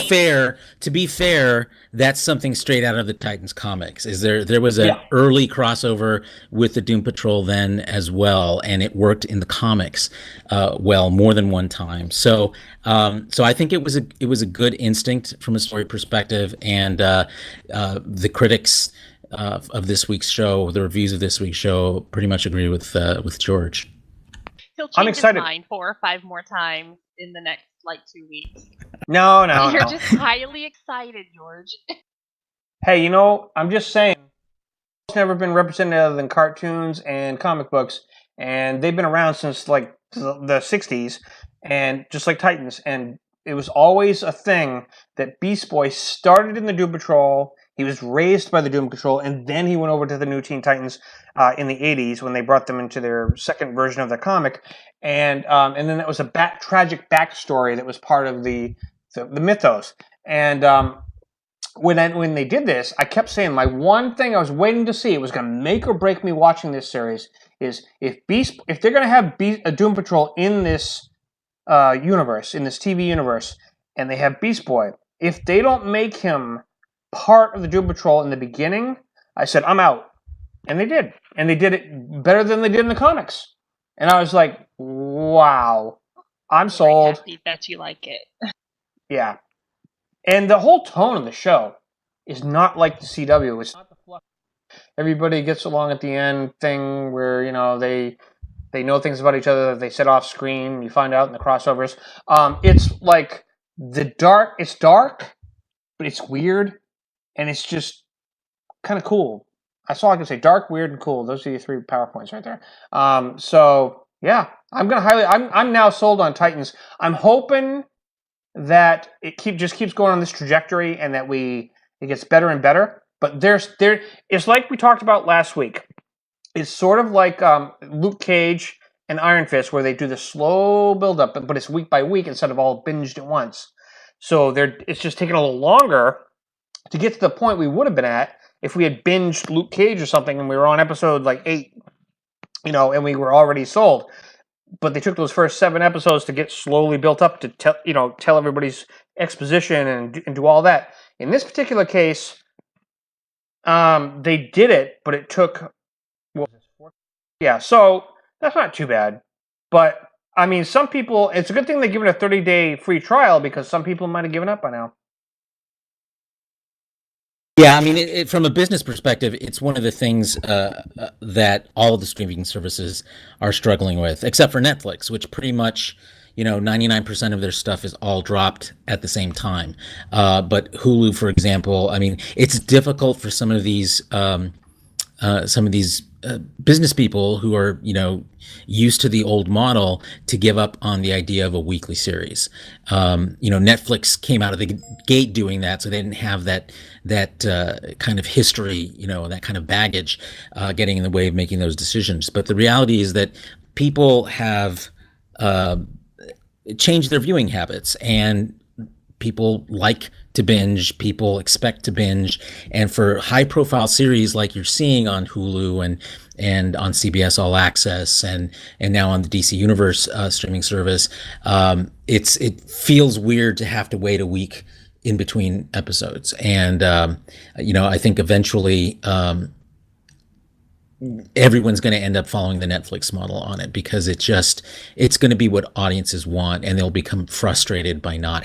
fair, that's something straight out of the Titans comics. There was an early crossover with the Doom Patrol then as well, and it worked in the comics more than one time. So I think it was a good instinct from a story perspective, and the critics of this week's show, the reviews of this week's show, pretty much agree with George. He'll change his mind 4 or 5 more times in the next 2 weeks. No. You're just highly excited, George. Hey, I'm just saying, it's never been represented other than cartoons and comic books, and they've been around since the 60s, and just like Titans, and it was always a thing that Beast Boy started in the Doom Patrol. He was raised by the Doom Patrol, and then he went over to the New Teen Titans in the 80s when they brought them into their second version of the comic. And then that was a tragic backstory that was part of the mythos. And when they did this, I kept saying my one thing I was waiting to see, it was going to make or break me watching this series, is if they're going to have a Doom Patrol in this universe, in this TV universe, and they have Beast Boy, if they don't make him part of the Doom Patrol in the beginning, I said, I'm out. And they did. And they did it better than they did in the comics. And I was like, wow, I'm sold. Happy that you like it. Yeah. And the whole tone of the show is not like the CW. It's not the fluff. Everybody gets along at the end thing where, they know things about each other that they set off screen. You find out in the crossovers. It's like it's dark, but it's weird. And it's just kind of cool. That's all I can say. Dark, weird, and cool. Those are your 3 PowerPoints right there. So yeah, I'm now sold on Titans. I'm hoping that it just keeps going on this trajectory, and that it gets better and better. But it's like we talked about last week. It's sort of like Luke Cage and Iron Fist, where they do the slow build up, but it's week by week instead of all binged at once. So it's just taking a little longer to get to the point we would have been at if we had binged Luke Cage or something and we were on episode 8, and we were already sold. But they took those first 7 episodes to get slowly built up to tell everybody's exposition and do all that. In this particular case, they did it, but it took... so that's not too bad. But, I mean, some people... It's a good thing they give it a 30-day free trial, because some people might have given up by now. Yeah, I mean, from a business perspective, it's one of the things that all of the streaming services are struggling with, except for Netflix, which pretty much, 99% of their stuff is all dropped at the same time. But Hulu, for example, I mean, it's difficult for some of these business people who are, used to the old model to give up on the idea of a weekly series. Netflix came out of the gate doing that, so they didn't have that kind of history, that kind of baggage getting in the way of making those decisions. But the reality is that people have changed their viewing habits, and people like to binge, people expect to binge, and for high-profile series like you're seeing on Hulu and on CBS All Access and now on the DC Universe streaming service, it feels weird to have to wait a week in between episodes, and I think eventually everyone's going to end up following the Netflix model on it, because it's going to be what audiences want, and they'll become frustrated by not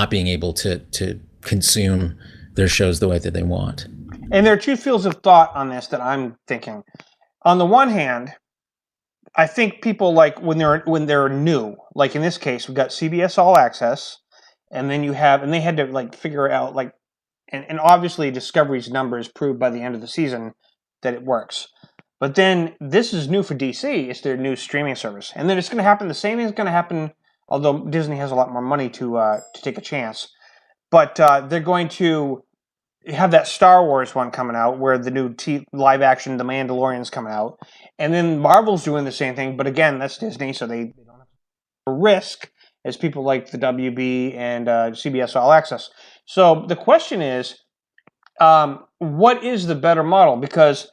being able to consume their shows the way that they want. And there are two fields of thought on this that I'm thinking. On the one hand, I think people like when they're new, like in this case, we've got CBS All Access, and then they had to figure out and obviously Discovery's numbers proved by the end of the season that it works. But then this is new for DC. It's their new streaming service. And then it's going to happen. The same thing is going to happen, although Disney has a lot more money to take a chance. But they're going to have that Star Wars one coming out, where the new live action The Mandalorian's coming out. And then Marvel's doing the same thing. But again, that's Disney, so they don't have to risk as people like the WB and CBS All Access. So the question is, what is the better model? Because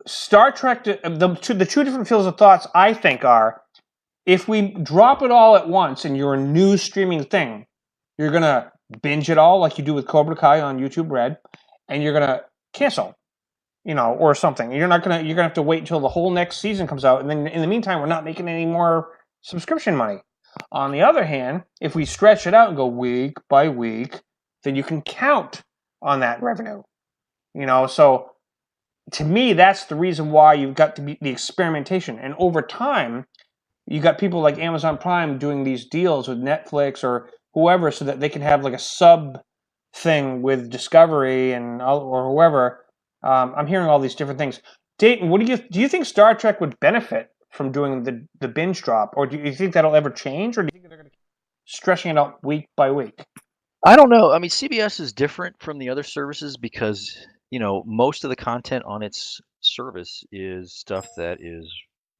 Star Trek, the two different fields of thoughts I think are, if we drop it all at once and you're a new streaming thing, you're going to binge it all like you do with Cobra Kai on YouTube Red, and you're going to cancel, or something. You're going to have to wait until the whole next season comes out, and then in the meantime, we're not making any more subscription money. On the other hand, if we stretch it out and go week by week, then you can count on that revenue. So to me, that's the reason why you've got to be the experimentation. And over time, you got people like Amazon Prime doing these deals with Netflix or whoever, so that they can have a sub thing with Discovery or whoever. I'm hearing all these different things. Dayton, what do you think Star Trek would benefit from doing the binge drop, or do you think that'll ever change, or do you think they're going to keep stretching it out week by week? I don't know. I mean, CBS is different from the other services because most of the content on its service is stuff that is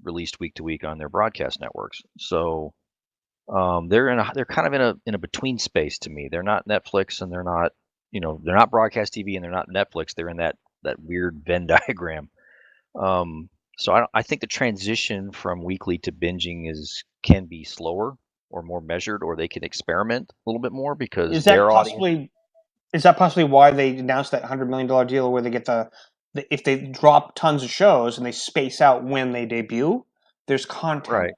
released week to week on their broadcast networks. So they're kind of in a between space to me. They're not Netflix, and they're not they're not broadcast TV, and they're not Netflix. They're in that weird Venn diagram. So I think the transition from weekly to binging can be slower or more measured, or they can experiment a little bit more, because is that possibly why they announced that $100 million deal, where they get if they drop tons of shows and they space out when they debut, there's content. Right.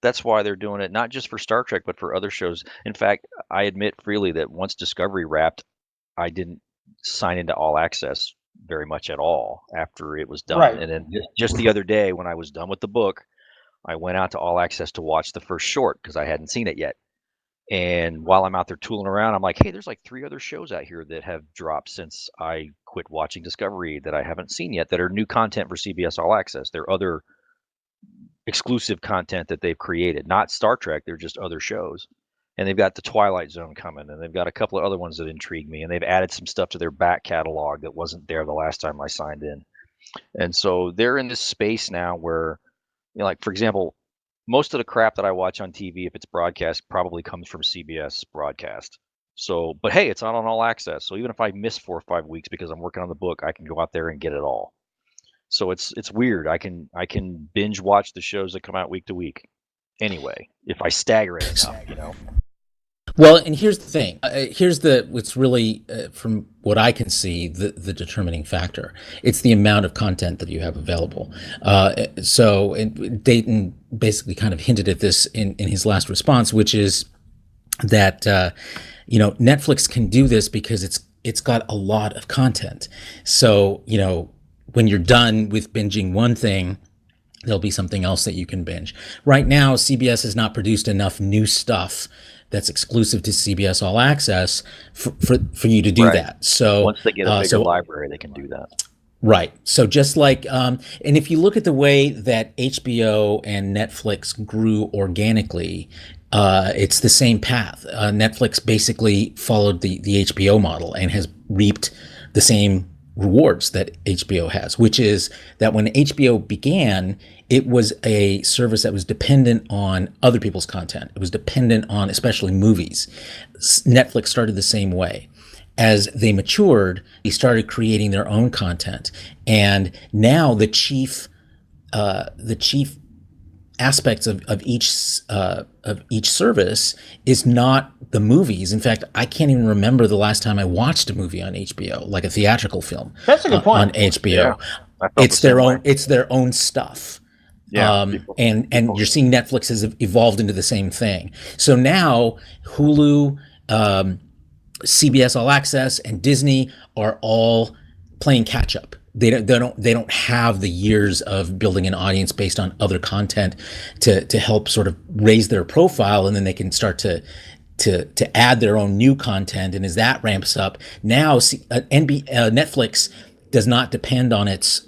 That's why they're doing it, not just for Star Trek, but for other shows. In fact, I admit freely that once Discovery wrapped, I didn't sign into All Access very much at all after it was done. Right. And then just the other day, when I was done with the book, I went out to All Access to watch the first short, because I hadn't seen it yet. And while I'm out there tooling around, I'm like, hey, there's 3 other shows out here that have dropped since I quit watching Discovery that I haven't seen yet, that are new content for CBS All Access. They're other exclusive content that they've created, not Star Trek. They're just other shows. And they've got the Twilight Zone coming, and they've got a couple of other ones that intrigue me, and they've added some stuff to their back catalog that wasn't there the last time I signed in. And so they're in this space now where, for example, most of the crap that I watch on TV, if it's broadcast, probably comes from CBS broadcast. So, but hey, it's on All Access. So even if I miss 4 or 5 weeks because I'm working on the book, I can go out there and get it all. So it's weird. I can binge watch the shows that come out week to week anyway, if I stagger it enough, Well, and here's the thing. What's really, from what I can see, the determining factor. It's the amount of content that you have available. So Dayton basically kind of hinted at this in his last response, which is that Netflix can do this because it's got a lot of content. So when you're done with binging one thing, there'll be something else that you can binge. Right now, CBS has not produced enough new stuff that's exclusive to CBS All Access for you to do that. So once they get a bigger library, they can do that. Right. So just like, and if you look at the way that HBO and Netflix grew organically, it's the same path. Netflix basically followed the HBO model and has reaped the same rewards that HBO has, which is that when HBO began, it was a service that was dependent on other people's content. It was dependent on especially movies. Netflix started the same way. As they matured, they started creating their own content, and now the chief aspects of each service is not the movies. In fact, I can't even remember the last time I watched a movie on HBO, like a theatrical film. That's a good point. On HBO. Yeah, it's their own stuff. Yeah, and you're seeing Netflix has evolved into the same thing. So now Hulu, CBS All Access, and Disney are all playing catch up. They don't have the years of building an audience based on other content to help sort of raise their profile, and then they can start to add their own new content. And as that ramps up, now Netflix does not depend on its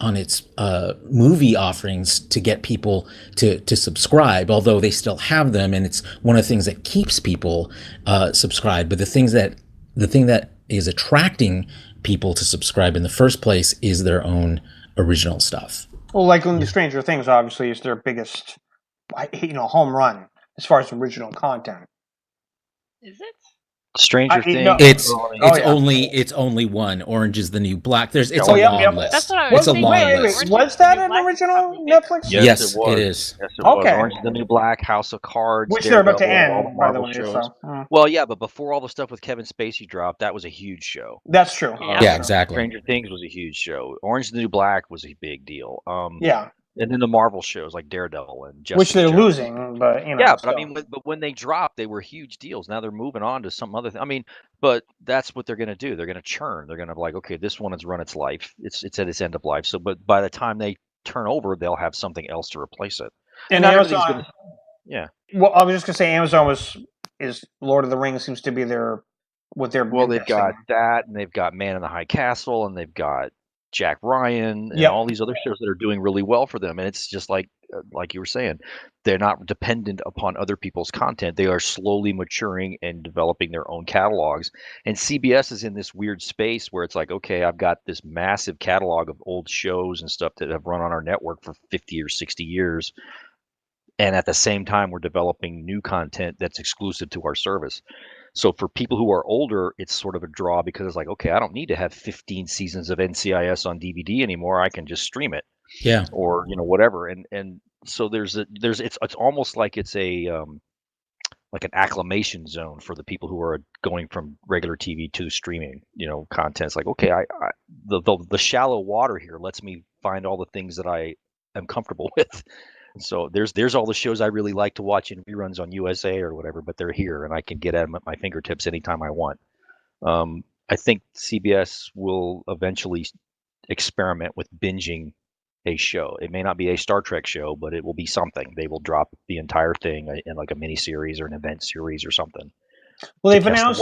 movie offerings to get people to subscribe, although they still have them, and it's one of the things that keeps people subscribed. But the thing that is attracting people to subscribe in the first place is their own original stuff. Well, like the Stranger Things, obviously, is their biggest, home run as far as original content. Is it? Stranger Things. No, it's only one. Orange is the New Black. It's a long list. That's what I was It's a thinking. long list. Was that an original Netflix? Yes, it was. It is. Yes, it was. Okay. Orange is the New Black, House of Cards, Which they're about to Daredevil, all the end, by the Marvel way. shows. So, Well, yeah, but before all the stuff with Kevin Spacey dropped, that was a huge show. that's true. Yeah, exactly. Stranger Things was a huge show. Orange is the New Black was a big deal. Yeah. And then the Marvel shows like Daredevil and Jessica Which they're Jones. losing, but Yeah, but still. I mean, but when they dropped, they were huge deals. Now they're moving on to some other thing. I mean, but that's what they're going to do. They're going to churn. They're going to be like, okay, this one has run its life. It's at its end of life. So, but by the time they turn over, they'll have something else to replace it. And not Amazon, everything's gonna, yeah. Well, I was just gonna say Amazon is Lord of the Rings seems to be what they're. Well, they've got that, and they've got Man in the High Castle, and they've got Jack Ryan, and all these other shows that are doing really well for them. And it's just like you were saying, they're not dependent upon other people's content. They are slowly maturing and developing their own catalogs. And CBS is in this weird space where it's like, okay, I've got this massive catalog of old shows and stuff that have run on our network for 50 or 60 years. And at the same time, we're developing new content that's exclusive to our service. So for people who are older, it's sort of a draw because it's like, okay, I don't need to have 15 seasons of NCIS on DVD anymore. I can just stream it. Yeah. Or, whatever. And so it's almost like it's a like an acclimation zone for the people who are going from regular TV to streaming, content. It's like, okay, the shallow water here lets me find all the things that I am comfortable with. So there's all the shows I really like to watch in reruns on USA or whatever, but they're here and I can get at them at my fingertips anytime I want. I think CBS will eventually experiment with binging a show. It may not be a Star Trek show, but it will be something. They will drop the entire thing in like a mini series or an event series or something. Well, they've announced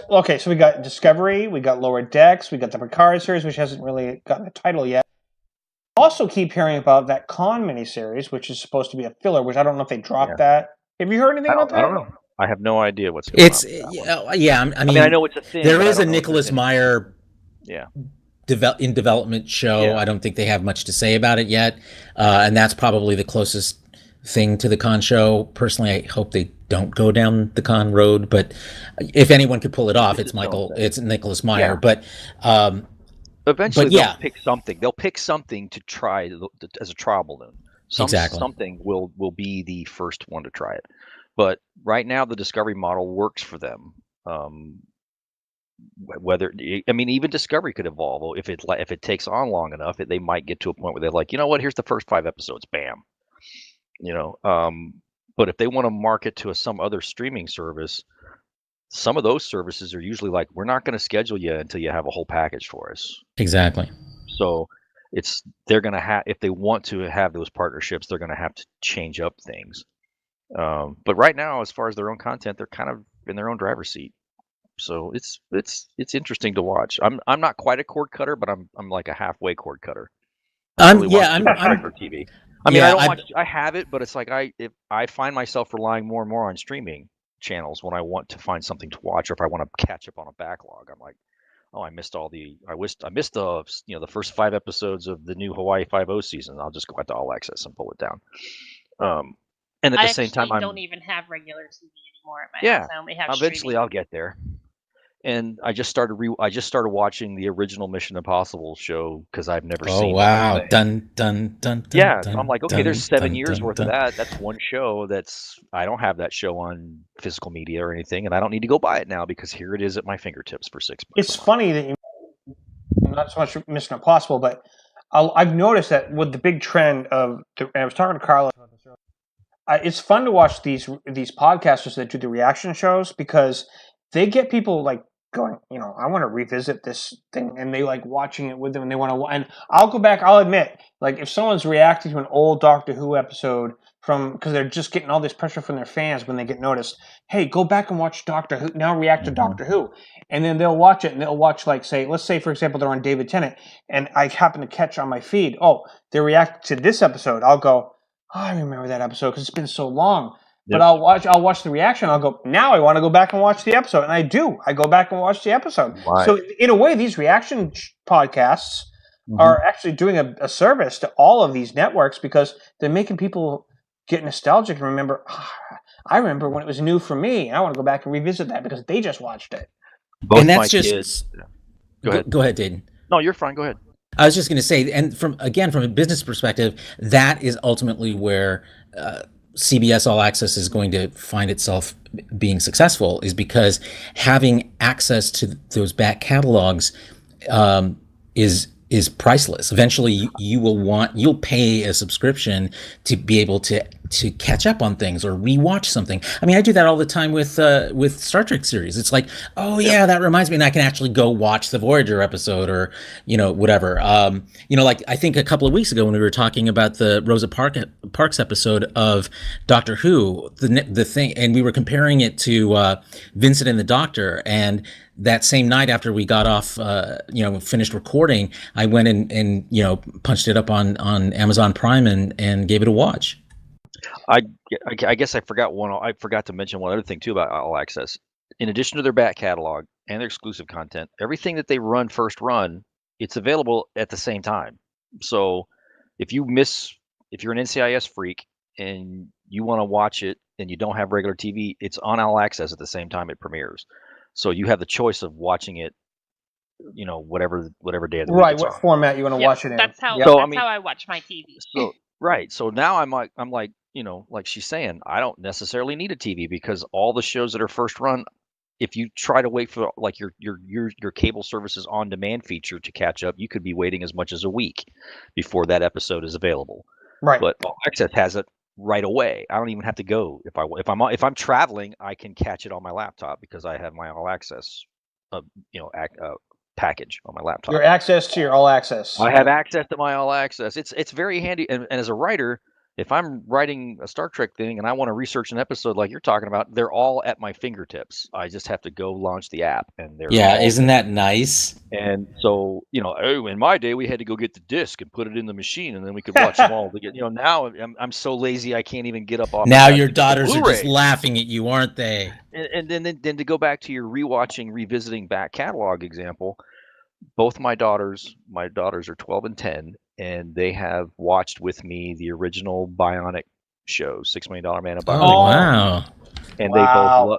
okay, so we got Discovery, we got Lower Decks, we got the Picard series, which hasn't really gotten a title yet. Also keep hearing about that Con miniseries, which is supposed to be a filler, which I don't know if they dropped that. Have you heard anything about that? I don't know. I have no idea what's going on. I mean, I know it's a thing. There is a Nicholas Meyer in development show. Yeah. I don't think they have much to say about it yet. And that's probably the closest thing to the Con show. Personally, I hope they don't go down the Con road, but if anyone could pull it off, it's Nicholas Meyer. Yeah. But eventually they'll pick something. They'll pick something to try as a trial balloon. Something will be the first one to try it. But right now the Discovery model works for them. Even Discovery could evolve if it takes on long enough. They might get to a point where they're like, you know what? Here's the first 5 episodes. Bam. But if they want to market to some other streaming service, some of those services are usually like, we're not going to schedule you until you have a whole package for us. Exactly. So they're going to have, if they want to have those partnerships, they're going to have to change up things. But right now, as far as their own content, they're kind of in their own driver's seat. So it's interesting to watch. I'm not quite a cord cutter, but I'm like a halfway cord cutter. I don't really watch regular TV. I mean, I don't watch. I have it, but it's like if I find myself relying more and more on streaming channels when I want to find something to watch, or if I want to catch up on a backlog. I'm like, oh, I missed the the first 5 episodes of the new Hawaii Five-0 season. I'll just go out to All Access and pull it down. And at the same time, I don't even have regular TV anymore at my house. I only have eventually streaming. I'll get there. And I just started watching the original Mission Impossible show because I've never seen. Oh wow! Dun dun dun. Yeah, so I'm like, okay, there's 7 years worth of that. That's one show. I don't have that show on physical media or anything, and I don't need to go buy it now because here it is at my fingertips for $6. It's funny that you not so much Mission Impossible, but I've noticed that with the big trend of, and I was talking to Carlos about this earlier. It's fun to watch these podcasters that do the reaction shows because they get people like going, I want to revisit this thing, and they like watching it with them, and they want to. And I'll go back. I'll admit, like if someone's reacting to an old Doctor Who episode because they're just getting all this pressure from their fans when they get noticed. Hey, go back and watch Doctor Who. Now react to Doctor Who, and then they'll watch it, and they'll watch let's say for example they're on David Tennant, and I happen to catch on my feed. Oh, they react to this episode. I'll go. Oh, I remember that episode because it's been so long. Yep. But I'll watch the reaction. I'll go, now I want to go back and watch the episode. And I do. I go back and watch the episode. Right. So in a way, these reaction podcasts are actually doing a service to all of these networks because they're making people get nostalgic and remember, I remember when it was new for me. And I want to go back and revisit that because they just watched it. Both and that's kids. Go ahead, Dayton. No, you're fine. Go ahead. I was just going to say, and from a business perspective, that is ultimately where CBS All Access is going to find itself being successful, is because having access to those back catalogs is priceless. Eventually, you'll pay a subscription to be able to catch up on things or rewatch something. I mean, I do that all the time with Star Trek series. It's like, oh yeah, that reminds me, and I can actually go watch the Voyager episode or whatever. Like I think a couple of weeks ago when we were talking about the Rosa Parks episode of Doctor Who, the thing, and we were comparing it to Vincent and the Doctor, and that same night after we got off, finished recording, I went and punched it up on Amazon Prime and gave it a watch. I guess I forgot to mention one other thing too about All Access. In addition to their back catalog and their exclusive content, everything that they run first run, it's available at the same time. So if you're an NCIS freak and you want to watch it and you don't have regular TV, it's on All Access at the same time it premieres. So you have the choice of watching it, whatever day of the week. Right, what format you want to watch it in. That's how I watch my TV. So right. So now I'm like, like she's saying, I don't necessarily need a TV because all the shows that are first run, if you try to wait for like your cable service's on demand feature to catch up, you could be waiting as much as a week before that episode is available. Right. But All Access has it right away. I don't even have to go. If I'm traveling, I can catch it on my laptop because I have my All Access package on my laptop. Your access to your All Access. I have access to my All Access. It's very handy. And as a writer, if I'm writing a Star Trek thing and I want to research an episode like you're talking about, they're all at my fingertips. I just have to go launch the app and they're isn't that nice? And so, in my day we had to go get the disc and put it in the machine and then we could watch them all. Now I'm so lazy I can't even get up off. Now your daughters are just laughing at you, aren't they? And then to go back to your revisiting back catalog example, both my daughters are 12 and 10. And they have watched with me the original Bionic show, $6 Million Man of Bionic. Oh wow!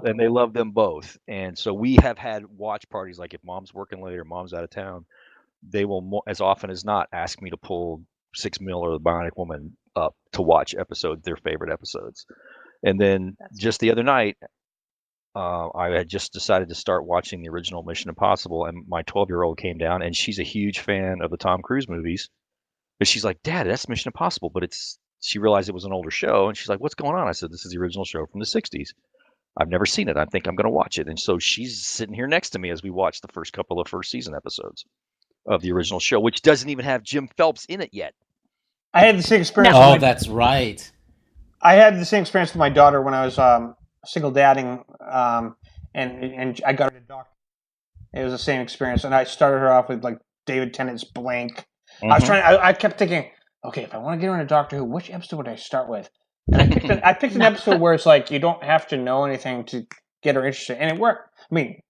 And they love them both. And so we have had watch parties. Like if mom's working late or mom's out of town, they will as often as not ask me to pull 6 Mil or the Bionic Woman up to watch their favorite episodes. And then just the other night, I had just decided to start watching the original Mission Impossible, and my 12-year-old came down, and she's a huge fan of the Tom Cruise movies. But she's like, Dad, that's Mission Impossible. But she realized it was an older show. And she's like, what's going on? I said, this is the original show from the 60s. I've never seen it. I think I'm going to watch it. And so she's sitting here next to me as we watch the first couple of first season episodes of the original show, which doesn't even have Jim Phelps in it yet. I had the same experience. Oh, that's right. I had the same experience with my daughter when I was single dadding. and I got her to Doctor. It was the same experience, and I started her off with like David Tennant's Blank. I kept thinking, okay, if I want to get her into Doctor Who, which episode would I start with? And I picked an episode where it's like you don't have to know anything to get her interested, and it worked. I mean,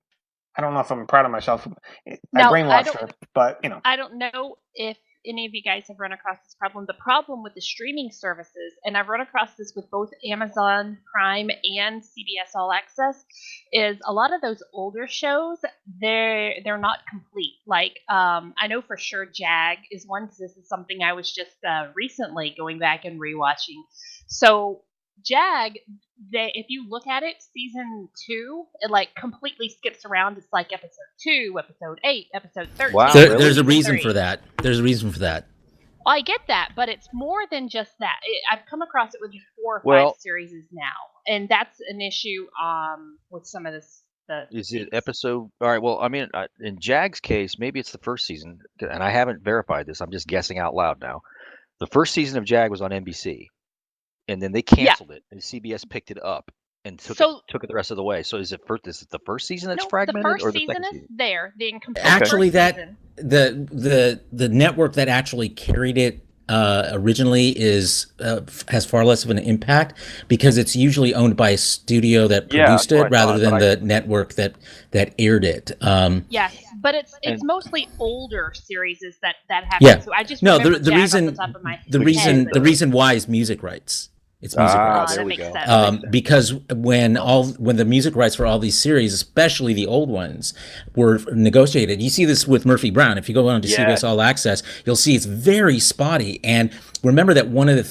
I don't know if I'm proud of myself. I brainwashed her, but you know. I don't know if any of you guys have run across this problem. The problem with the streaming services, and I've run across this with both Amazon Prime and CBS All Access, is a lot of those older shows, they're not complete. Like, I know for sure Jag is one, because this is something I was just recently going back and rewatching. So Jag, if you look at it, season 2, it like completely skips around. It's like episode 2, episode 8, episode 13. Wow, there's a reason for that. There's a reason for that. Well, I get that, but it's more than just that. I've come across it with 4 or 5 series now, and that's an issue with some of this. Is it episode? All right. Well, I mean, in Jag's case, maybe it's the first season, and I haven't verified this. I'm just guessing out loud now. The first season of Jag was on NBC. And then they canceled it, and CBS picked it up and took it the rest of the way. So is it the first season that's fragmented, the first or the season second is season? there? The incomplete. Actually, the network that actually carried it originally has far less of an impact because it's usually owned by a studio that produced it rather than the network that aired it. Yes, but it's mostly older series that happen. Yeah. So I just remember the reason off the top of my the reason why is music rights. It's music rights. That makes sense. Because when the music rights for all these series, especially the old ones, were negotiated, you see this with Murphy Brown. If you go on to CBS All Access, you'll see it's very spotty. And remember that one of the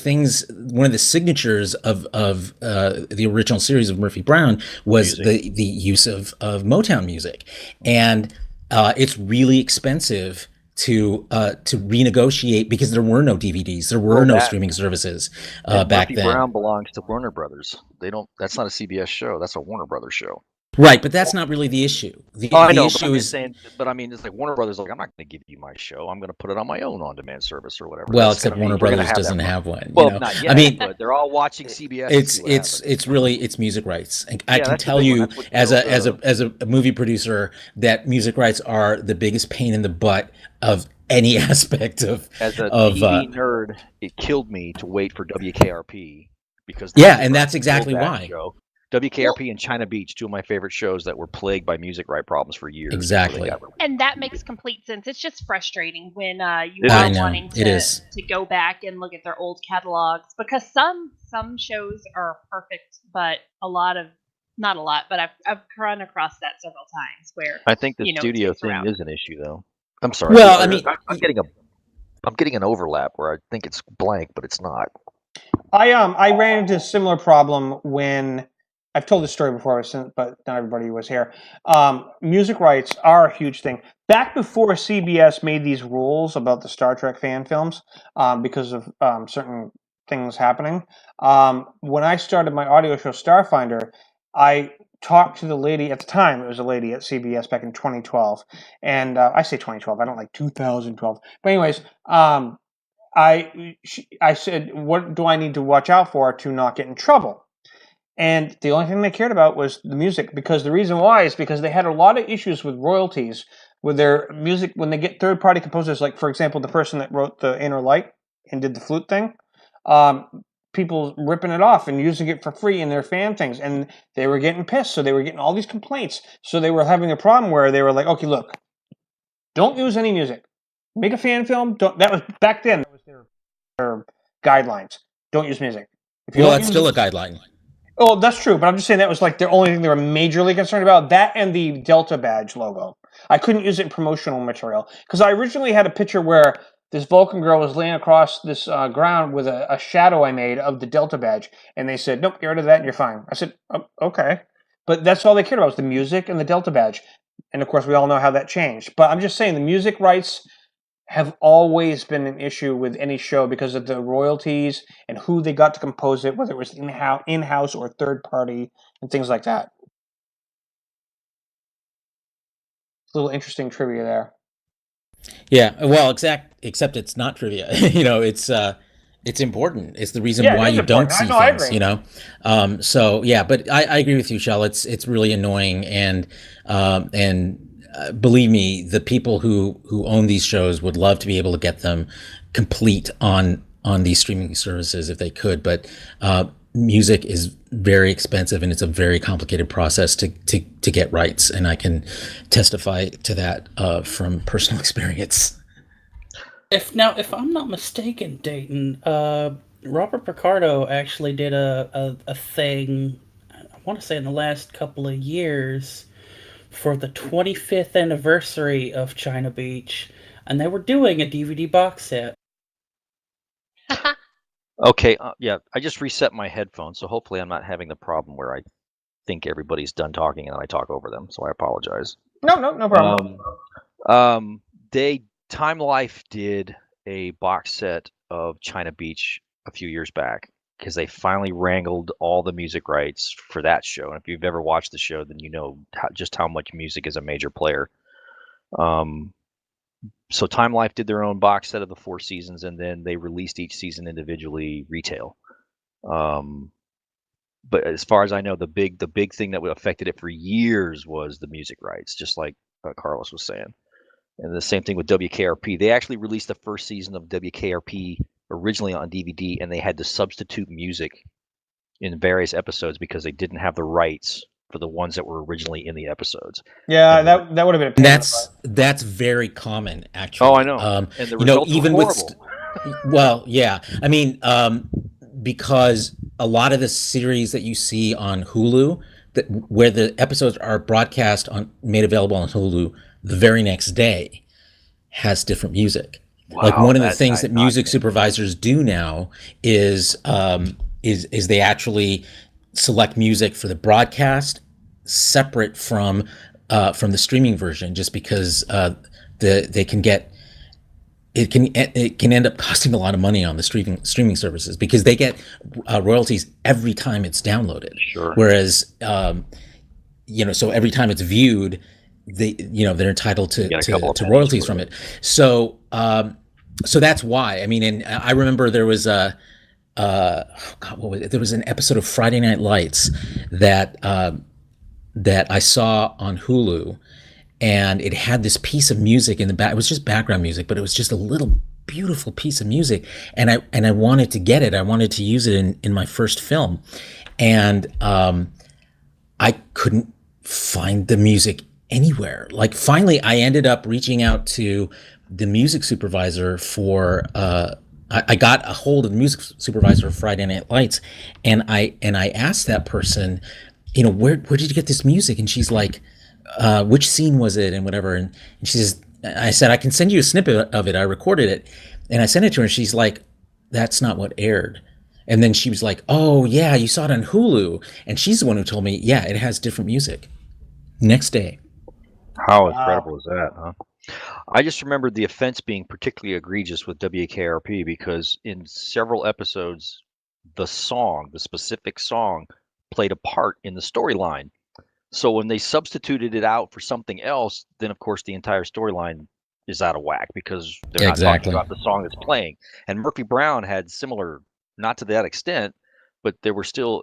signatures of the original series of Murphy Brown was the use of Motown music, and it's really expensive to renegotiate because there were no DVDs, there were no streaming services back then. Murphy Brown belongs to Warner Brothers. That's not a CBS show. That's a Warner Brothers show. Right, but that's not really the issue. The issue is saying, but I mean, it's like Warner Brothers. Like, I'm not going to give you my show. I'm going to put it on my own on-demand service or whatever. Well, except Warner Brothers doesn't have one. Well, not yet. I mean, but they're all watching CBS. It's music rights. And I can tell you as a movie producer that music rights are the biggest pain in the butt of any aspect of. As a TV nerd, it killed me to wait for WKRP because and that's exactly why. WKRP and China Beach, 2 of my favorite shows that were plagued by music right problems for years. Exactly. And that makes complete sense. It's just frustrating when you are wanting to go back and look at their old catalogs, because some shows are perfect, but not a lot, but I've run across that several times where I think the studio thing is an issue, though. I'm sorry. Well, I mean, I'm getting an overlap where I think it's blank, but it's not. I ran into a similar problem when I've told this story before, but not everybody was here. Music rights are a huge thing. Back before CBS made these rules about the Star Trek fan films, because of certain things happening, when I started my audio show Starfinder, I talked to the lady at the time. It was a lady at CBS back in 2012, and I say 2012. I don't like 2012. But anyways, I said, what do I need to watch out for to not get in trouble? And the only thing they cared about was the music, because the reason why is because they had a lot of issues with royalties with their music when they get third-party composers. Like, for example, the person that wrote The Inner Light and did the flute thing, people ripping it off and using it for free in their fan things, and they were getting pissed. So they were getting all these complaints. So they were having a problem where they were like, okay, look, don't use any music. Make a fan film. That was back then. That was their guidelines. Don't use music. That's still a guideline. Oh, that's true, but I'm just saying that was like the only thing they were majorly concerned about. That and the Delta badge logo. I couldn't use it in promotional material because I originally had a picture where this Vulcan girl was laying across this ground with a shadow I made of the Delta badge, and they said, nope, get rid of that and you're fine. I said, oh, okay. But that's all they cared about was the music and the Delta badge. And of course, we all know how that changed. But I'm just saying the music rights have always been an issue with any show because of the royalties and who they got to compose it, whether it was in-house or third-party and things like that. A little interesting trivia there. Yeah, well, except it's not trivia. It's important. It's the reason Yeah, why it is you don't important. see I things, agree. So yeah, but I agree with you, Shell. It's really annoying, and believe me, the people who own these shows would love to be able to get them complete on these streaming services if they could. But music is very expensive, and it's a very complicated process to get rights, and I can testify to that from personal experience. If I'm not mistaken, Dayton, Robert Picardo actually did a thing. I want to say in the last couple of years for the 25th anniversary of China Beach, and they were doing a DVD box set. Okay, yeah, I just reset my headphones, so hopefully I'm not having the problem where I think everybody's done talking and I talk over them. So I apologize. No problem. Time Life did a box set of China Beach a few years back because they finally wrangled all the music rights for that show. And if you've ever watched the show, then you know just how much music is a major player. So Time Life did their own box set of the 4 seasons, and then they released each season individually retail. But as far as I know, the big thing that affected it for years was the music rights, just like Carlos was saying. And the same thing with WKRP. They actually released the first season of WKRP originally on DVD, and they had to substitute music in various episodes because they didn't have the rights for the ones that were originally in the episodes. Yeah, And that would have been a pain. That's very common, actually. Oh, I know. And the results even were with horrible. well, yeah. I mean, because a lot of the series that you see on Hulu, where the episodes are broadcast made available on Hulu the very next day, has different music. Wow, like one of the things that music supervisors do now is they actually select music for the broadcast separate from the streaming version, just because they can get it can end up costing a lot of money on the streaming services because they get royalties every time it's downloaded. Sure. Whereas so every time it's viewed, they're entitled to royalties from it. So that's why. I mean, and I remember there was what was it? There was an episode of Friday Night Lights that I saw on Hulu, and it had this piece of music in the back. It was just background music, but it was just a little beautiful piece of music, and I wanted to get it. I wanted to use it in my first film, and I couldn't find the music anywhere. Like finally, I ended up reaching out to the music supervisor for. I got a hold of the music supervisor of Friday Night Lights, and I asked that person, where did you get this music? And she's like, which scene was it and whatever. And she says, I said, I can send you a snippet of it. I recorded it. And I sent it to her, and she's like, that's not what aired. And then she was like, oh yeah, you saw it on Hulu. And she's the one who told me, yeah, it has different music. Next day. How incredible is that, huh? I just remembered the offense being particularly egregious with WKRP because in several episodes, the specific song, played a part in the storyline. So when they substituted it out for something else, then of course the entire storyline is out of whack because they're not talking about the song that's playing. And Murphy Brown had similar, not to that extent, but there were still,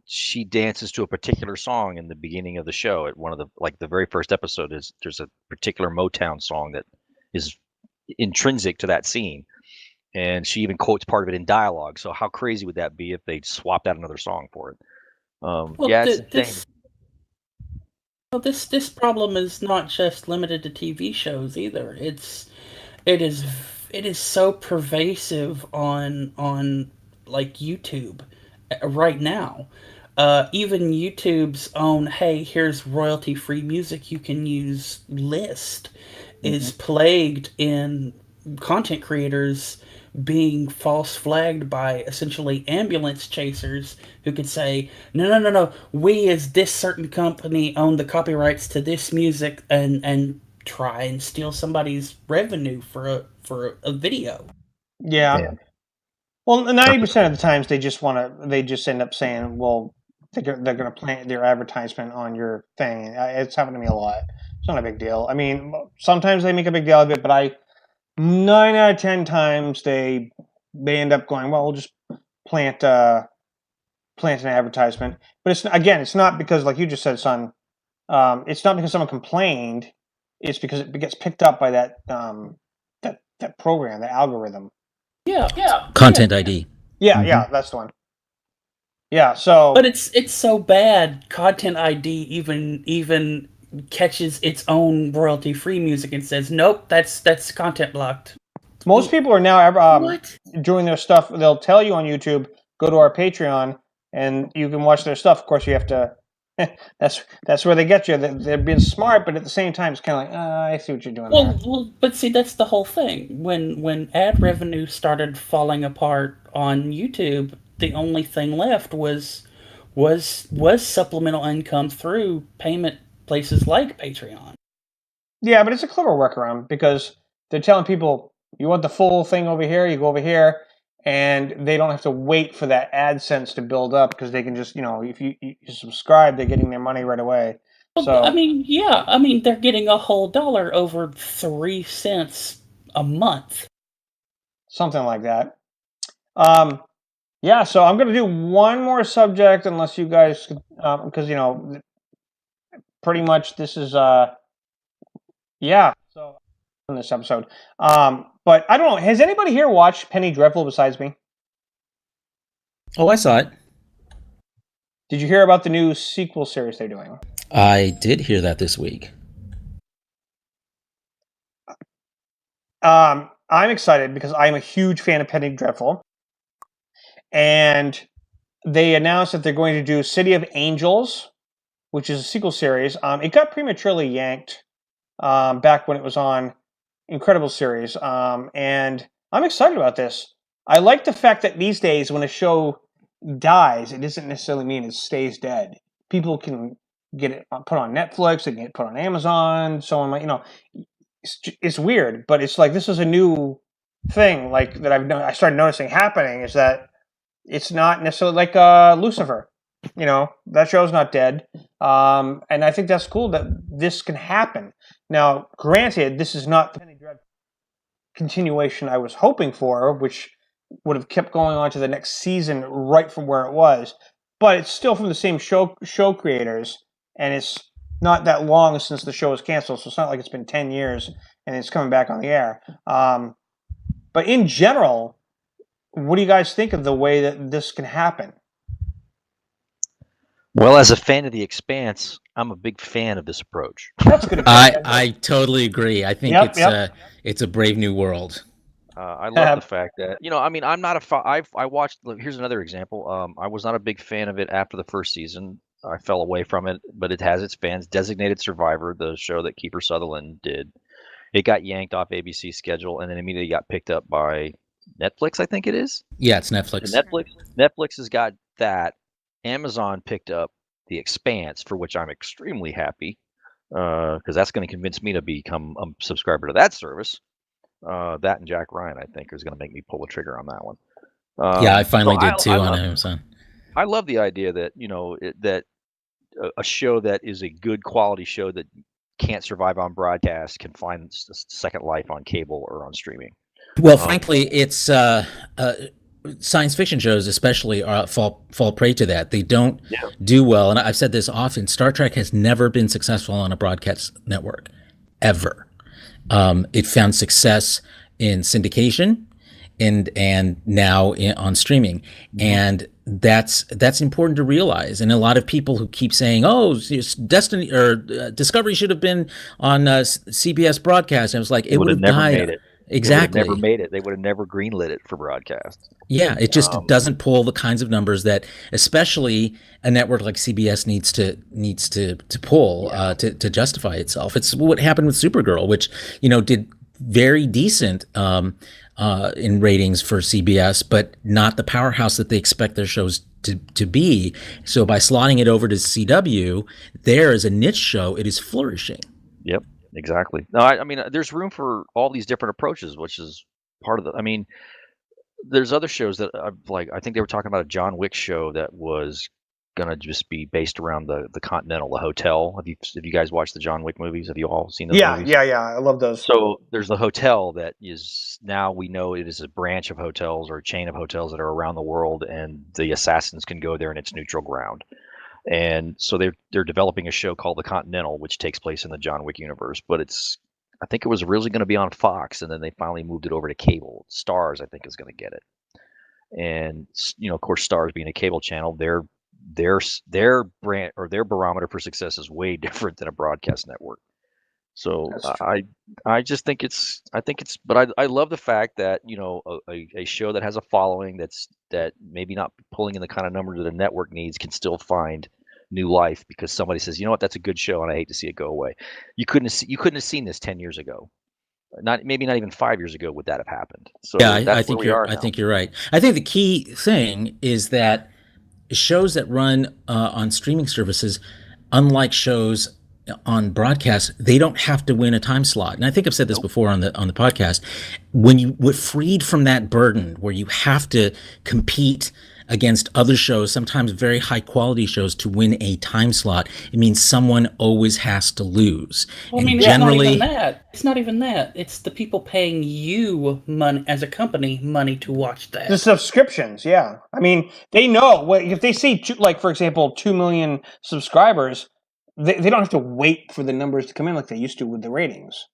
she dances to a particular song in the beginning of the show. At one of the very first episode there's a particular Motown song that is intrinsic to that scene. And she even quotes part of it in dialogue. So how crazy would that be if they swapped out another song for it? This problem is not just limited to TV shows either. It is so pervasive on like YouTube right now. Even YouTube's own, hey, here's royalty-free music you can use list is plagued in content creators being false flagged by essentially ambulance chasers who could say, no, we as this certain company own the copyrights to this music and try and steal somebody's revenue for a video. Yeah. Well, 90% of the times they just end up saying, well, they're going to plant their advertisement on your thing. It's happened to me a lot. It's not a big deal. I mean, sometimes they make a big deal of it, but 9 out of 10 times they they end up going, well, we'll just plant an advertisement. But it's not because, like you just said, son. It's not because someone complained. It's because it gets picked up by that program, the algorithm. Yeah. Content ID. Yeah, that's the one. Yeah, so. But it's so bad. Content ID even catches its own royalty-free music and says, nope, that's content blocked. Most people are now What? doing their stuff. They'll tell you on YouTube, go to our Patreon, and you can watch their stuff. Of course, you have to. That's where they get you. They're being smart, but at the same time, it's kind of like, I see what you're doing. Well, but see, that's the whole thing. When ad revenue started falling apart on YouTube, the only thing left was supplemental income through payment places like Patreon. Yeah, but it's a clever workaround because they're telling people, you want the full thing over here, you go over here, and they don't have to wait for that AdSense to build up because they can just, if you subscribe, they're getting their money right away. Well, So they're getting a whole $1 over 3 cents a month. Something like that. Yeah, so I'm going to do one more subject unless you guys, because, pretty much this is, so in this episode. But I don't know, has anybody here watched Penny Dreadful besides me? Oh, I saw it. Did you hear about the new sequel series they're doing? I did hear that this week. I'm excited because I'm a huge fan of Penny Dreadful. And they announced that they're going to do City of Angels, which is a sequel series. It got prematurely yanked back when it was on Incredible series. And I'm excited about this. I like the fact that these days when a show dies, it doesn't necessarily mean it stays dead. People can get it put on Netflix, they can get it put on Amazon, so on. It's weird, but it's like this is a new thing like that I started noticing happening is that it's not necessarily like Lucifer. That show's not dead. And I think that's cool that this can happen. Now, granted, this is not the Penny Dreadful continuation I was hoping for, which would have kept going on to the next season right from where it was. But it's still from the same show creators, and it's not that long since the show was canceled, so it's not like it's been 10 years and it's coming back on the air. But in general, what do you guys think of the way that this can happen? – Well, as a fan of The Expanse, I'm a big fan of this approach. That's good. I totally agree. I think it's a brave new world. I love the fact that I'm not I watched. Here's another example. I was not a big fan of it after the first season. I fell away from it, but it has its fans. Designated Survivor, the show that Kiefer Sutherland did, it got yanked off ABC's schedule and then immediately got picked up by Netflix. I think it is. Yeah, it's Netflix. And Netflix has got that. Amazon picked up The Expanse, for which I'm extremely happy, because that's going to convince me to become a subscriber to that service. That and Jack Ryan, I think, is going to make me pull the trigger on that one. Yeah, I finally did too on Amazon. I love the idea that that a show that is a good quality show that can't survive on broadcast can find a second life on cable or on streaming. Well, frankly, it's science fiction shows especially fall prey to that. They don't do well, and I've said this often. Star Trek has never been successful on a broadcast network, ever. It found success in syndication and now on streaming, and that's important to realize. And a lot of people who keep saying, "Oh, Destiny or Discovery should have been on CBS broadcast," I was like, it would have died. Made it. Exactly. They would have never made it. They would have never greenlit it for broadcast. Yeah, it just doesn't pull the kinds of numbers that, especially a network like CBS needs to pull to justify itself. It's what happened with Supergirl, which did very decent in ratings for CBS, but not the powerhouse that they expect their shows to be. So by slotting it over to CW, there as a niche show, it is flourishing. Yep. Exactly. No, I mean, there's room for all these different approaches, which is part of the. I mean, there's other shows that I think they were talking about a John Wick show that was gonna just be based around the Continental, the hotel. Have you guys watched the John Wick movies? Have you all seen those movies? Yeah. I love those. So there's the hotel that is now we know it is a branch of hotels or a chain of hotels that are around the world, and the assassins can go there and it's neutral ground. And so they're developing a show called The Continental, which takes place in the John Wick universe. But I think it was originally going to be on Fox, and then they finally moved it over to cable. Stars, I think, is going to get it. And of course, Stars being a cable channel, their brand or their barometer for success is way different than a broadcast network. So I just think but I love the fact that a show that has a following that maybe not pulling in the kind of numbers that a network needs can still find new life because somebody says, you know what, that's a good show and I hate to see it go away. You couldn't have seen this 10 years ago. Maybe not even 5 years ago would that have happened. So Yeah, that's I think where we are I now. think you're right. I think the key thing is that shows that run on streaming services, unlike shows on broadcast, they don't have to win a time slot. And I think I've said this before on the podcast. When you were freed from that burden where you have to compete against other shows, sometimes very high quality shows, to win a time slot, it means someone always has to lose. Well, I mean, and generally, it's not even that. It's not even that. It's the people paying you money as a company money to watch that. The subscriptions, yeah. I mean, they know if they see, like, for example, 2 million subscribers, they don't have to wait for the numbers to come in like they used to with the ratings.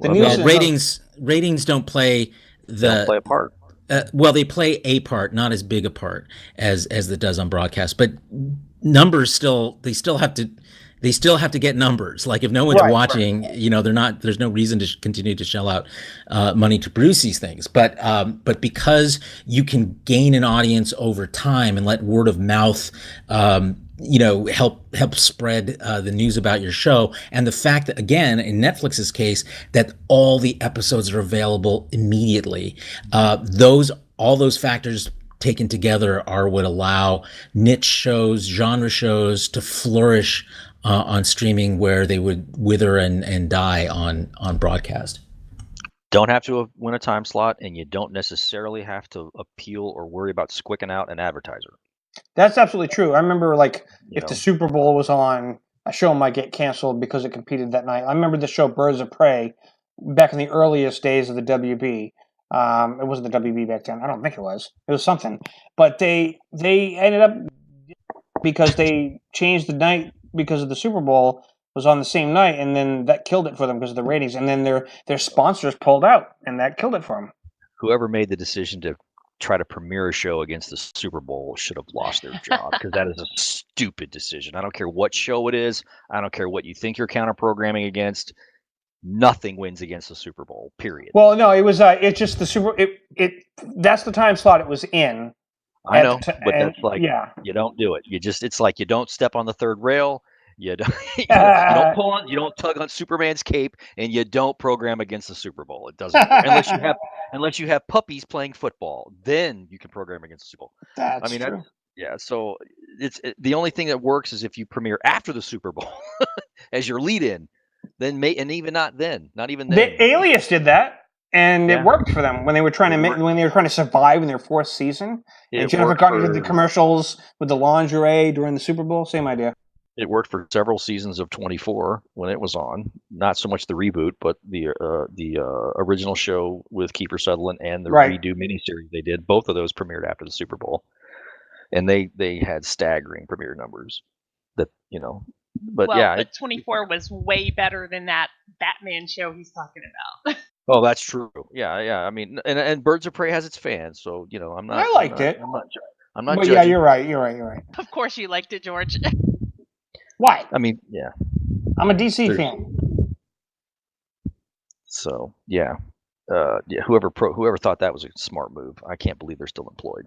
Ratings don't play a part. Well, they play a part, not as big a part as it does on broadcast. But numbers they still have to get numbers. Like if no one's watching, there's no reason to continue to shell out money to produce these things. But because you can gain an audience over time and let word of mouth, help spread the news about your show, and the fact that, again, in Netflix's case, that all the episodes are available immediately, all those factors taken together are what allow niche shows, genre shows to flourish on streaming where they would wither and die on broadcast. Don't have to win a time slot, and you don't necessarily have to appeal or worry about squicking out an advertiser. That's absolutely true. I remember, if the Super Bowl was on, a show might get canceled because it competed that night. I remember the show Birds of Prey back in the earliest days of the WB. It wasn't the WB back then. I don't think it was. It was something. But they ended up, because they changed the night because of the Super Bowl was on the same night, and then that killed it for them because of the ratings. And then their sponsors pulled out, and that killed it for them. Whoever made the decision to try to premiere a show against the Super Bowl should have lost their job, because that is a stupid decision. I don't care what show it is. I don't care what you think you're counter programming against. Nothing wins against the Super Bowl, period. Well, no, it was it's just the Super that's the time slot it was in. I know, but that's you don't do it. It's like you don't step on the third rail. You don't you don't tug on Superman's cape, and you don't program against the Super Bowl. It doesn't work. unless you have puppies playing football, then you can program against the Super Bowl. That's true. So the only thing that works is if you premiere after the Super Bowl as your lead-in. Not even then. Alias did that, and it worked for them when they were trying to survive in their fourth season. And Jennifer Garner did the commercials with the lingerie during the Super Bowl. Same idea. It worked for several seasons of 24 when it was on. Not so much the reboot, but the original show with Kiefer Sutherland and the redo miniseries they did. Both of those premiered after the Super Bowl, and they had staggering premiere numbers. But 24 was way better than that Batman show he's talking about. Oh, that's true. Yeah. I mean, and Birds of Prey has its fans, so I'm not. I liked it. I'm not. But judging. Yeah, you're right. Of course, you liked it, George. Why? I mean, yeah. I'm a DC fan. So whoever thought that was a smart move, I can't believe they're still employed.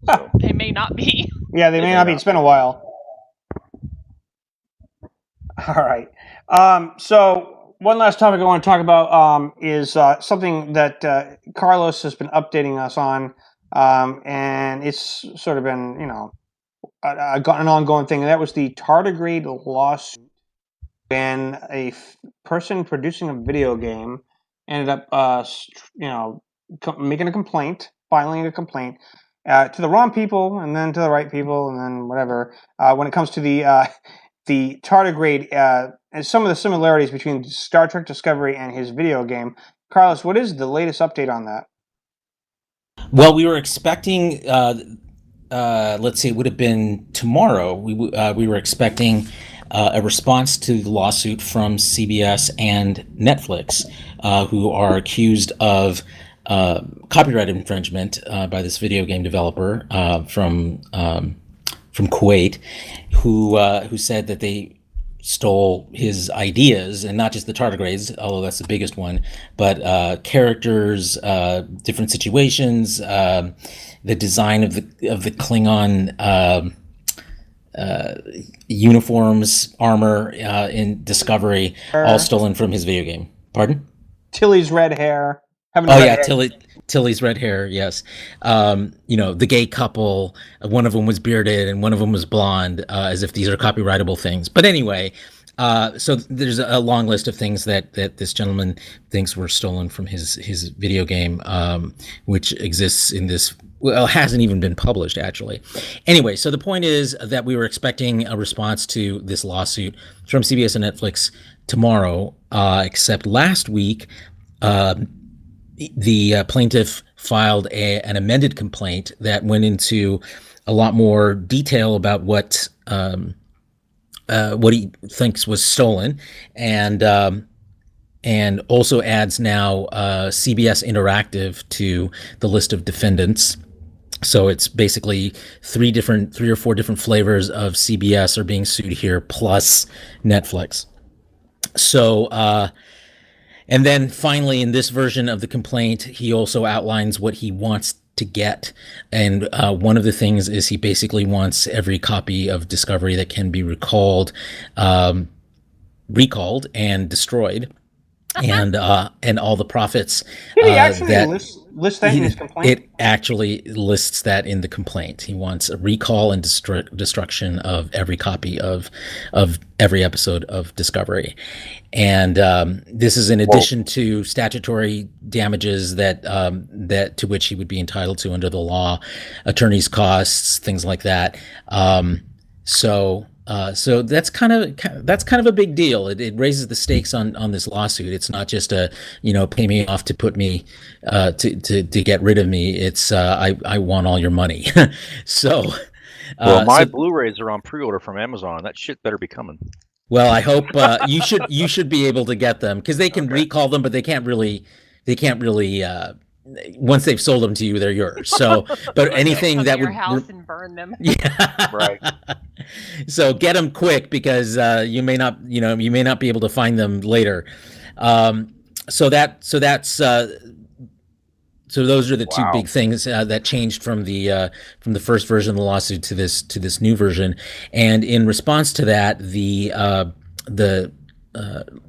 So. They may not be. Yeah, they may not be. It's been a while. All right. So one last topic I want to talk about is something that Carlos has been updating us on, and it's sort of been, an ongoing thing, and that was the tardigrade lawsuit. When a person producing a video game ended up, making a complaint, filing a complaint to the wrong people, and then to the right people, and then whatever. When it comes to the tardigrade and some of the similarities between Star Trek Discovery and his video game, Carlos, what is the latest update on that? Well, we were expecting. Let's see, it would have been tomorrow. We were expecting a response to the lawsuit from CBS and Netflix, who are accused of copyright infringement by this video game developer from Kuwait, who said that they stole his ideas, and not just the tardigrades, although that's the biggest one, but characters, different situations, the design of the Klingon uniforms, armor in Discovery, all stolen from his video game. Pardon? Tilly's red hair. Tilly's red hair, yes. The gay couple, one of them was bearded and one of them was blonde, as if these are copyrightable things. But anyway, so there's a long list of things that this gentleman thinks were stolen from his video game, which exists in this, well, hasn't even been published, actually. Anyway, so the point is that we were expecting a response to this lawsuit from CBS and Netflix tomorrow, except last week, the plaintiff filed an amended complaint that went into a lot more detail about what he thinks was stolen, and also adds now CBS Interactive to the list of defendants. So it's basically three or four different flavors of CBS are being sued here, plus Netflix. So, and then finally, in this version of the complaint, he also outlines what he wants to get. And one of the things is he basically wants every copy of Discovery that can be recalled and destroyed. And all the profits. Did he actually list that in his complaint? It actually lists that in the complaint. He wants a recall and destruction of every copy of every episode of Discovery. And this is in addition to statutory damages that to which he would be entitled to under the law, attorney's costs, things like that. So that's kind of a big deal. It raises the stakes on this lawsuit. It's not just pay me off to put me to get rid of me. It's I want all your money. So my Blu-rays are on pre-order from Amazon. That shit better be coming. Well, I hope you should be able to get them, because they can recall them, but they can't really once they've sold them to you, they're yours. So, but anything that would house and burn them. Yeah. Right. So get them quick, because you may not be able to find them later. So those are the two big things that changed from the first version of the lawsuit to this new version. And in response to that, the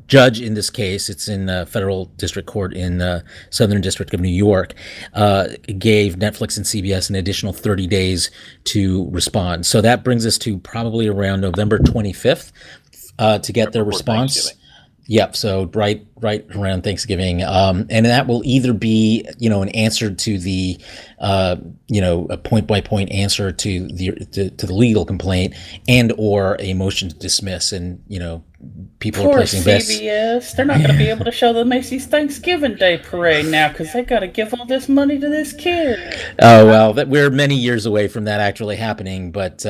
judge in this case, it's in federal district court in the Southern District of New York, gave Netflix and CBS an additional 30 days to respond. So that brings us to probably around November 25th to get their response. Yep. So right around Thanksgiving, and that will either be an answer to the a point by point answer to the legal complaint, and or a motion to dismiss. And people are placing bets. CBS, they're not going to be able to show the Macy's Thanksgiving Day Parade now because they got to give all this money to this kid. Oh well, we're many years away from that actually happening, but.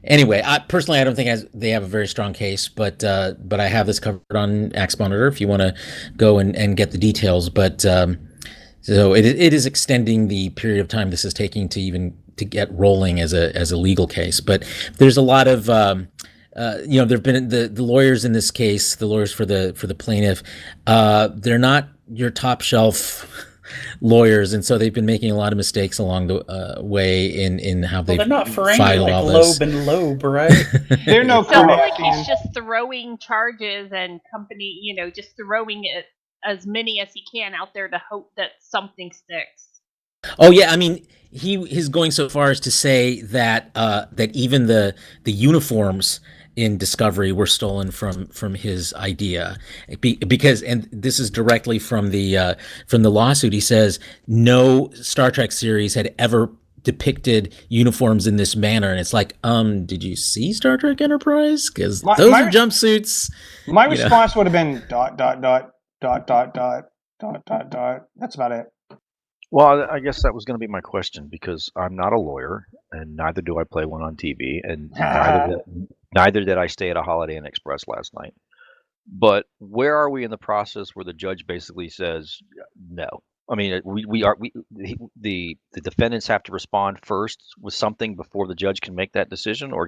Anyway, I don't think they have a very strong case, but I have this covered on Axe Monitor if you want to go and get the details. But so it is extending the period of time this is taking to get rolling as a legal case. But there's a lot of there've been the lawyers in this case, the lawyers for the plaintiff. They're not your top shelf lawyers, and so they've been making a lot of mistakes along the way in how they've they're not filed all like this. Loeb and Loeb, right? They're no. So like he's just throwing charges and company, just throwing it as many as he can out there to hope that something sticks. Oh yeah, I mean he is going so far as to say that that even the uniforms in Discovery were stolen from his idea, because, and this is directly from the lawsuit. He says no Star Trek series had ever depicted uniforms in this manner, and it's like, did you see Star Trek Enterprise? Because those are jumpsuits. My response would have been ... That's about it. Well, I guess that was going to be my question, because I'm not a lawyer, and neither do I play one on TV, and neither did I stay at a Holiday Inn Express last night. But where are we in the process where the judge basically says no? I mean, the defendants have to respond first with something before the judge can make that decision, or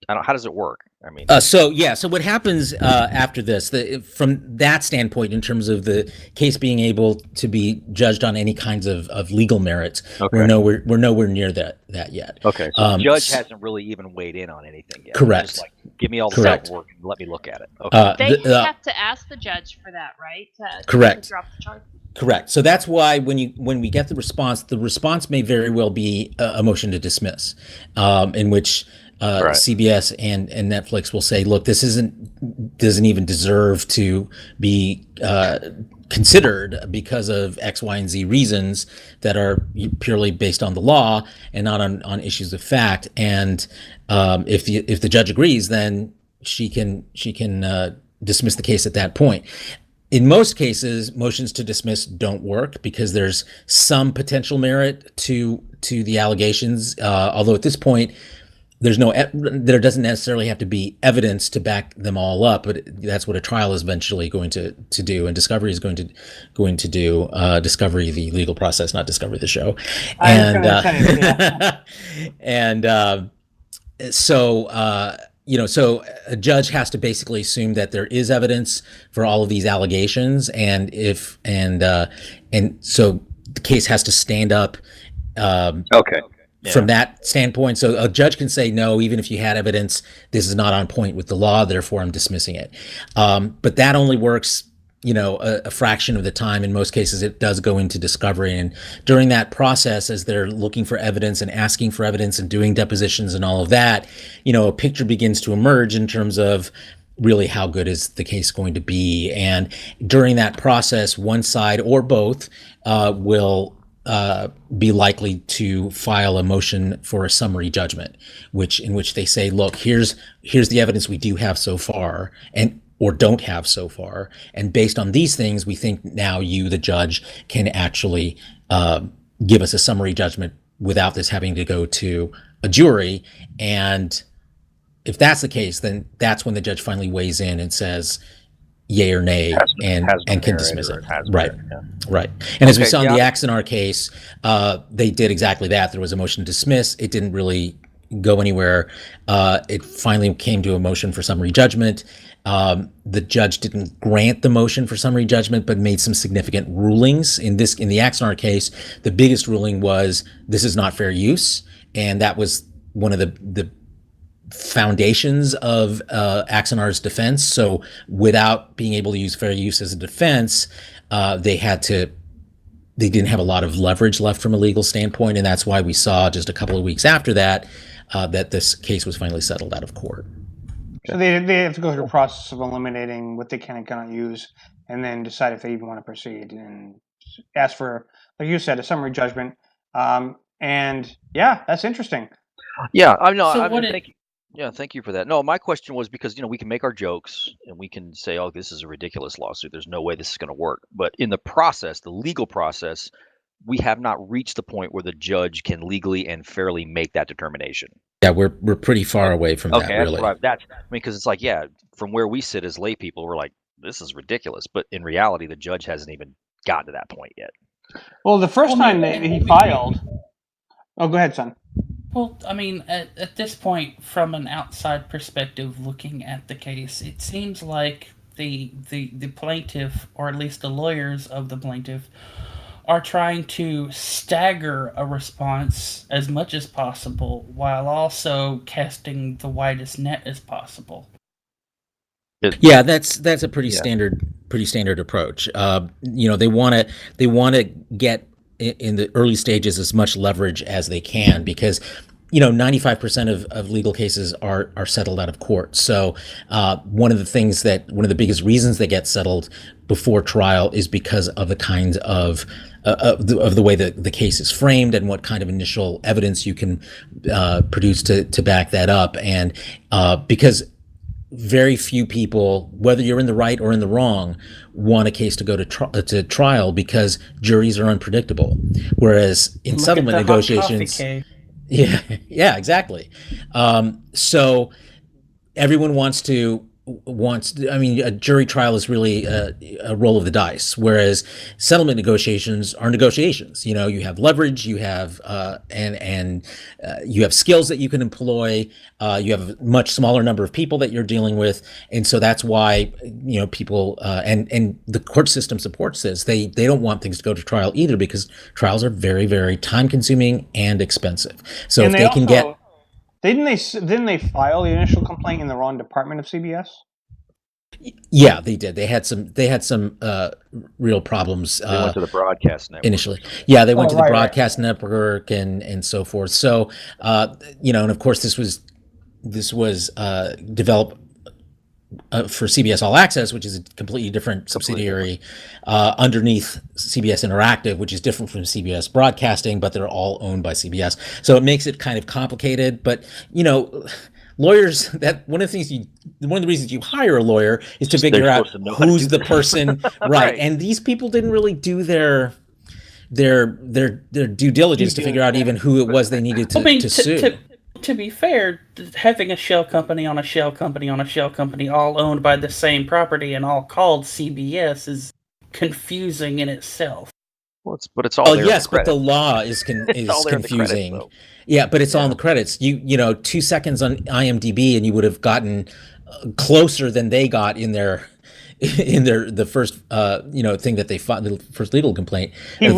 how does it work? I mean, so what happens after this, from that standpoint, in terms of the case being able to be judged on any kinds of legal merits, we're nowhere near that yet. Okay, so the judge hasn't really even weighed in on anything yet. Correct. Just like, give me all the paperwork and let me look at it. Okay. They have to ask the judge for that, right? Correct. To drop the charge. Correct. So that's why when we get the response may very well be a motion to dismiss, in which CBS and Netflix will say, look, this doesn't even deserve to be considered because of X, Y, and Z reasons that are purely based on the law and not on issues of fact. And if the judge agrees, then she can dismiss the case at that point. In most cases, motions to dismiss don't work because there's some potential merit to the allegations. Although at this point, there doesn't necessarily have to be evidence to back them all up, but that's what a trial is eventually going to do, and discovery is going to do. Discovery, the legal process, not Discovery, the show. So a judge has to basically assume that there is evidence for all of these allegations, and so the case has to stand up. From that standpoint, so a judge can say, no, even if you had evidence, this is not on point with the law, therefore I'm dismissing it. But that only works, a fraction of the time. In most cases, it does go into discovery. And during that process, as they're looking for evidence and asking for evidence and doing depositions and all of that, a picture begins to emerge in terms of really how good is the case going to be. And during that process, one side or both will be likely to file a motion for a summary judgment, in which they say, look, here's the evidence we do have so far, or don't have so far, and based on these things, we think now you, the judge, can actually give us a summary judgment without this having to go to a jury. And if that's the case, then that's when the judge finally weighs in and says yay or nay, and can dismiss it. Right. And as we saw in the Axonar case, they did exactly that. There was a motion to dismiss. It didn't really go anywhere. It finally came to a motion for summary judgment. The judge didn't grant the motion for summary judgment, but made some significant rulings. In the Axonar case, the biggest ruling was this is not fair use, and that was one of the foundations of Axonar's defense. So without being able to use fair use as a defense, they didn't have a lot of leverage left from a legal standpoint, and that's why we saw just a couple of weeks after that that this case was finally settled out of court. So they have to go through a process of eliminating what they can and cannot use, and then decide if they even want to proceed and ask for, like you said, a summary judgment. And yeah, that's interesting. Yeah, thank you for that. No, my question was because, we can make our jokes and we can say, oh, this is a ridiculous lawsuit. There's no way this is going to work. But in the process, the legal process, we have not reached the point where the judge can legally and fairly make that determination. Yeah, we're pretty far away from that, really. Because it's like, from where we sit as lay people, we're like, this is ridiculous. But in reality, the judge hasn't even gotten to that point yet. Well, the first time that he filed... Oh, go ahead, son. Well, I mean, at this point, from an outside perspective, looking at the case, it seems like the plaintiff, or at least the lawyers of the plaintiff, are trying to stagger a response as much as possible, while also casting the widest net as possible. Yeah, that's a pretty standard approach. They want to get in the early stages as much leverage as they can, because 95% of legal cases are settled out of court. So one of the biggest reasons they get settled before trial is because of the kinds of the way that the case is framed and what kind of initial evidence you can produce to back that up. And because very few people, whether you're in the right or in the wrong, want a case to go to trial because juries are unpredictable. Whereas in settlement negotiations, yeah, exactly. So everyone wants. I mean, a jury trial is really a roll of the dice, whereas settlement negotiations are negotiations. You know, you have leverage, you have you have skills that you can employ. You have a much smaller number of people that you're dealing with, and so that's why people and the court system supports this. They don't want things to go to trial either because trials are very, very time consuming and expensive. So if they can get Didn't they file the initial complaint in the wrong department of CBS? Yeah, they did. They had some real problems. They went to the broadcast network initially. Yeah, they went to the broadcast network and so forth. So and of course this was developed for CBS All Access, which is a completely different subsidiary underneath CBS Interactive, which is different from CBS Broadcasting, but they're all owned by CBS. So it makes it kind of complicated. But lawyers, one of the reasons you hire a lawyer is to figure out who's the person, right? And these people didn't really do their due diligence to figure out even who it was they needed to sue. To be fair, having a shell company on a shell company on a shell company all owned by the same property and all called CBS is confusing in itself. Well, it's all there. Yes, but the law is confusing. Credits, yeah, but it's all in the credits. You 2 seconds on IMDb and you would have gotten closer than they got in their the first thing that they filed, the first legal complaint. He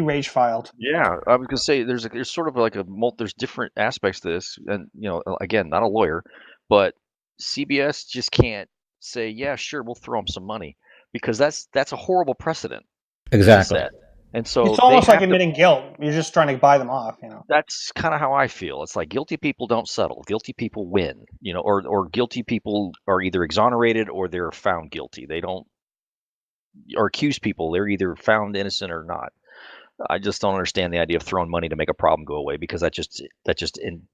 rage filed. Yeah, I was gonna say there's sort of like there's different aspects to this, and again, not a lawyer, but CBS just can't say, yeah, sure, we'll throw them some money, because that's a horrible precedent. Exactly. And so it's almost like admitting guilt. You're just trying to buy them off, That's kind of how I feel. It's like guilty people don't settle. Guilty people win, or guilty people are either exonerated or they're found guilty. They don't, or accused people, they're either found innocent or not. I just don't understand the idea of throwing money to make a problem go away, because that just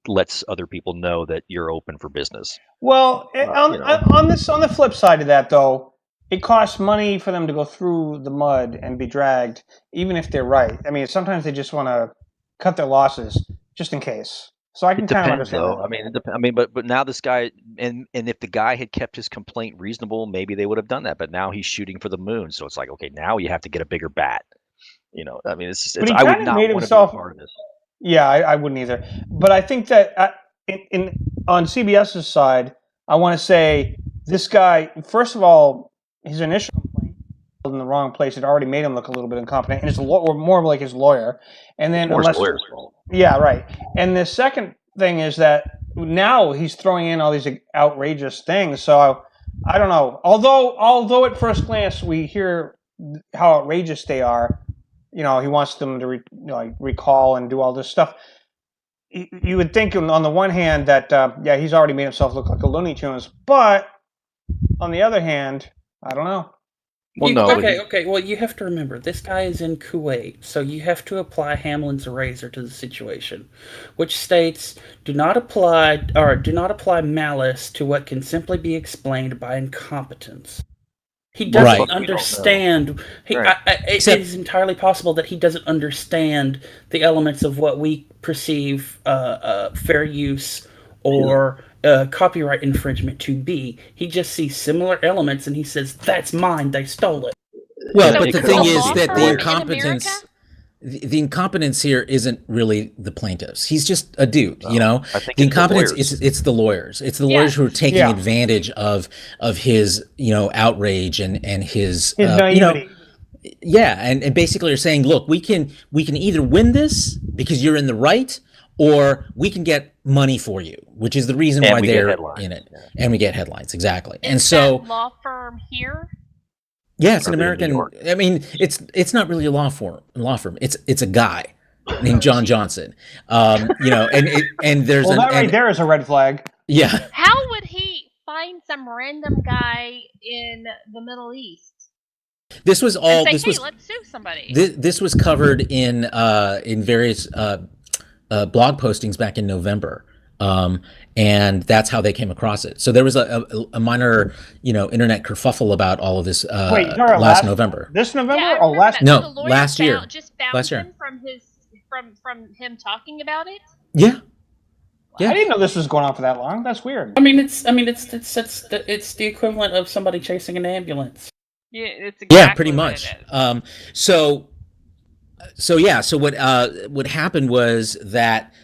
lets other people know that you're open for business. Well, on the flip side of that, though, it costs money for them to go through the mud and be dragged, even if they're right. I mean, sometimes they just want to cut their losses just in case. So I can kind of understand that. But now this guy, and if the guy had kept his complaint reasonable, maybe they would have done that. But now he's shooting for the moon, so it's like, okay, now you have to get a bigger bat. I mean, I would not want to be a part of this. Yeah, I wouldn't either. But I think that on CBS's side, I want to say this guy, first of all, his initial complaint was in the wrong place. It already made him look a little bit incompetent, and it's more like his lawyer. And then lawyer's fault. Yeah, right. And the second thing is that now he's throwing in all these outrageous things. So I don't know. Although at first glance we hear how outrageous they are, he wants them to recall and do all this stuff. You would think on the one hand that he's already made himself look like a Looney Tunes, but on the other hand, I don't know. Okay. Well, you have to remember, this guy is in Kuwait, so you have to apply Hamlin's razor to the situation, which states, do not apply malice to what can simply be explained by incompetence. He doesn't understand. It is entirely possible that he doesn't understand the elements of what we perceive fair use or copyright infringement to be. He just sees similar elements and he says, "That's mine. They stole it." Well, but the thing is that the incompetence here isn't really the plaintiffs. He's just a dude, I think the incompetence it's the lawyers. It's the lawyers who are taking advantage of his outrage and his naivety. And basically are saying, look, we can either win this because you're in the right, or we can get money for you, which is the reason why they're in it. Yeah. And we get headlines, exactly. And so that law firm here? Yeah, it's an American. I mean, it's not really a law firm. It's a guy named John Johnson. And there's there is a red flag. Yeah. How would he find some random guy in the Middle East? This was all. And say, This hey, was let's sue somebody. this was covered in various blog postings back in November, and that's how they came across it. So there was a minor, internet kerfuffle about all of this Wait, you're talking last November. This November Yeah, I or remember last? that. No, So the lawyer last year. just found Last year. him from him talking about it. Yeah. Yeah. I didn't know this was going on for that long. That's weird. I mean, it's the equivalent of somebody chasing an ambulance. Yeah, it's exactly pretty what much. it is. So what happened was that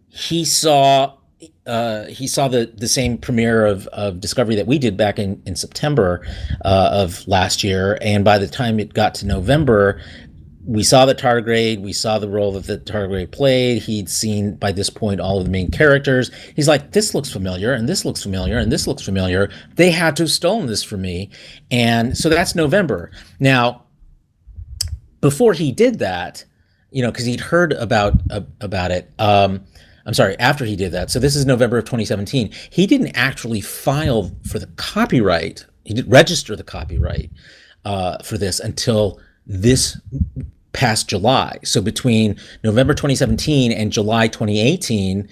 he saw the same premiere of Discovery that we did back in September of last year, and by the time it got to November, we saw the tardigrade, we saw the role that the tardigrade played. He'd seen by this point all of the main characters. He's like, this looks familiar, and this looks familiar, and this looks familiar. They had to have stolen this from me. And so that's November. Now, before he did that, because he'd heard about it. I'm sorry, after he did that. So this is November of 2017. He didn't actually file for the copyright. He didn't register the copyright for this until this past July. So between November 2017 and July 2018,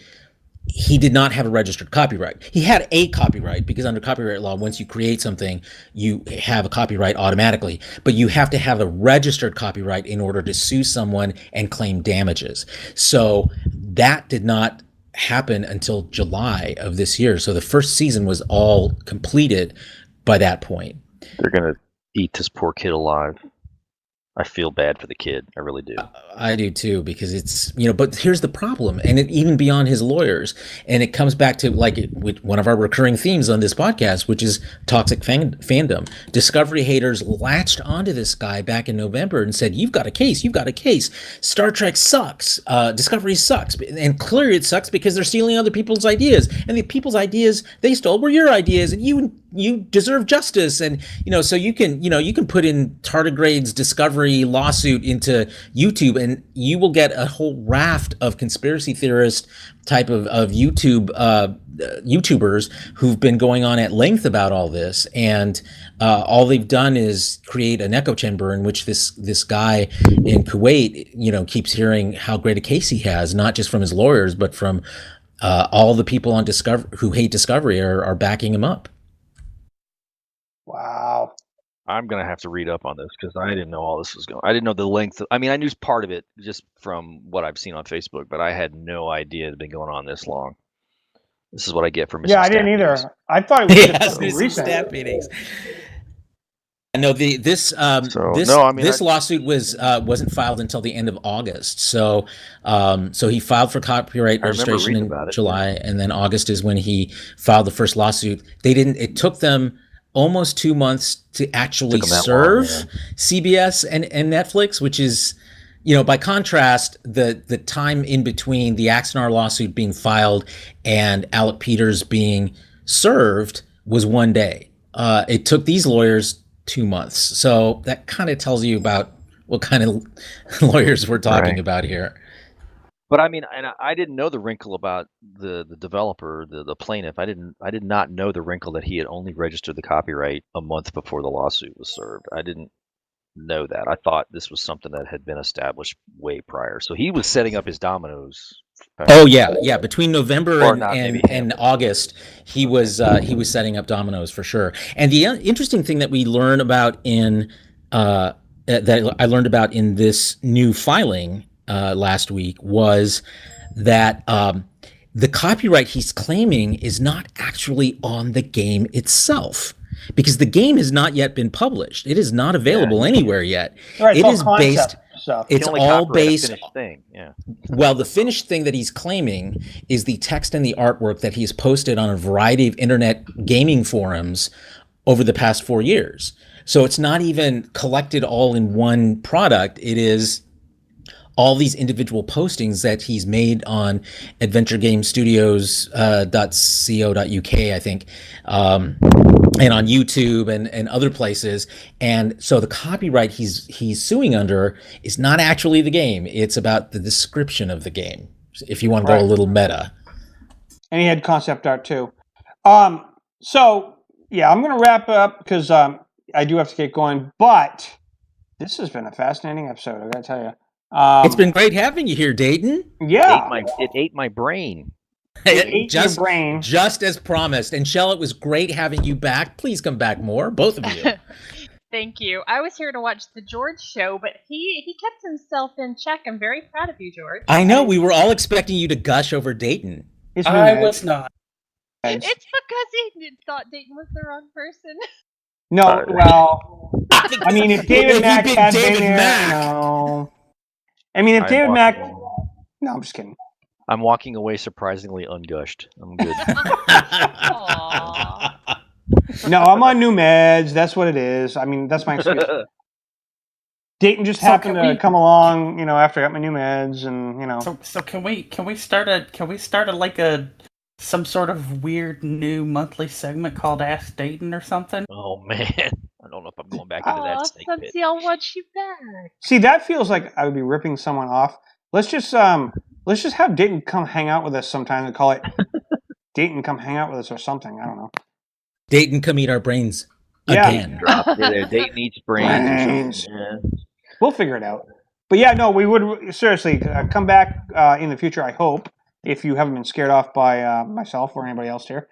he did not have a registered copyright. He had a copyright because under copyright law, once you create something, you have a copyright automatically, but you have to have a registered copyright in order to sue someone and claim damages. So that did not happen until July of this year. So the first season was all completed by that point. They're going to eat this poor kid alive. I feel bad for the kid. I really do. I do too, because it's, but here's the problem, and even beyond his lawyers, and it comes back to one of our recurring themes on this podcast, which is toxic fandom. Discovery haters latched onto this guy back in November and said, you've got a case. Star Trek sucks. Discovery sucks. And clearly it sucks because they're stealing other people's ideas. And the people's ideas they stole were your ideas, and you deserve justice. And, so you can put in tardigrade's Discovery lawsuit into YouTube, and you will get a whole raft of conspiracy theorist type of YouTubers who've been going on at length about all this, and all they've done is create an echo chamber in which this guy in Kuwait, keeps hearing how great a case he has, not just from his lawyers, but from all the people on Discovery who hate Discovery are backing him up. Wow. I'm going to have to read up on this because I didn't know all this was going on. I didn't know the length. I mean, I knew part of it just from what I've seen on Facebook, but I had no idea it had been going on this long. This is what I get for missing I didn't either. I thought it was just recent. Stat meetings. No, this lawsuit wasn't filed until the end of August. So he filed for copyright registration in July, and then August is when he filed the first lawsuit. It took them almost 2 months to actually serve CBS and Netflix, which is, by contrast, the time in between the Axonar lawsuit being filed and Alec Peters being served was 1 day. It took these lawyers 2 months. So that kind of tells you about what kind of lawyers we're talking about here. But I mean, and I didn't know the wrinkle about the developer, the plaintiff. I did not know the wrinkle that he had only registered the copyright a month before the lawsuit was served. I didn't know that. I thought this was something that had been established way prior. So he was setting up his dominoes. Oh yeah. Between November and August, he was setting up dominoes for sure. And the interesting thing that we learn about that I learned about in this new filing last week was that the copyright he's claiming is not actually on the game itself, because the game has not yet been published. It is not available anywhere yet. Right, it is based. Stuff. It's all based. Thing. Yeah. Well, the finished thing that he's claiming is the text and the artwork that he's posted on a variety of internet gaming forums over the past 4 years. So it's not even collected all in one product. It is all these individual postings that he's made on adventuregamestudios.co.uk, I think, and on YouTube and other places. And so the copyright he's suing under is not actually the game. It's about the description of the game, if you want to go a little meta. And he had concept art too. So, yeah, I'm going to wrap up because I do have to get going, but this has been a fascinating episode. I got to tell you. It's been great having you here, Dayton. Yeah. It ate my brain. It ate your brain. Just as promised. And Shell, it was great having you back. Please come back more, both of you. Thank you. I was here to watch the George show, but he kept himself in check. I'm very proud of you, George. I know. We were all expecting you to gush over Dayton. I was not. It's because he thought Dayton was the wrong person. No, well, I mean, if David Mack had David been there, Mack. no. I mean, if David Mack... No, I'm just kidding. I'm walking away surprisingly ungushed. I'm good. Aww. No, I'm on new meds. That's what it is. I mean, that's my excuse. Dayton just happened to come along, after I got my new meds, and So can we start some sort of weird new monthly segment called Ask Dayton or something? Oh man, I don't know if I'm going back into that snake pit. Sunsy, I'll watch you back. See, that feels like I would be ripping someone off. Let's just have Dayton come hang out with us sometime and call it Dayton come hang out with us or something. I don't know. Dayton come eat our brains again. Dayton eats brains. Yeah. We'll figure it out. But yeah, no, we would seriously come back in the future, I hope, if you haven't been scared off by myself or anybody else here.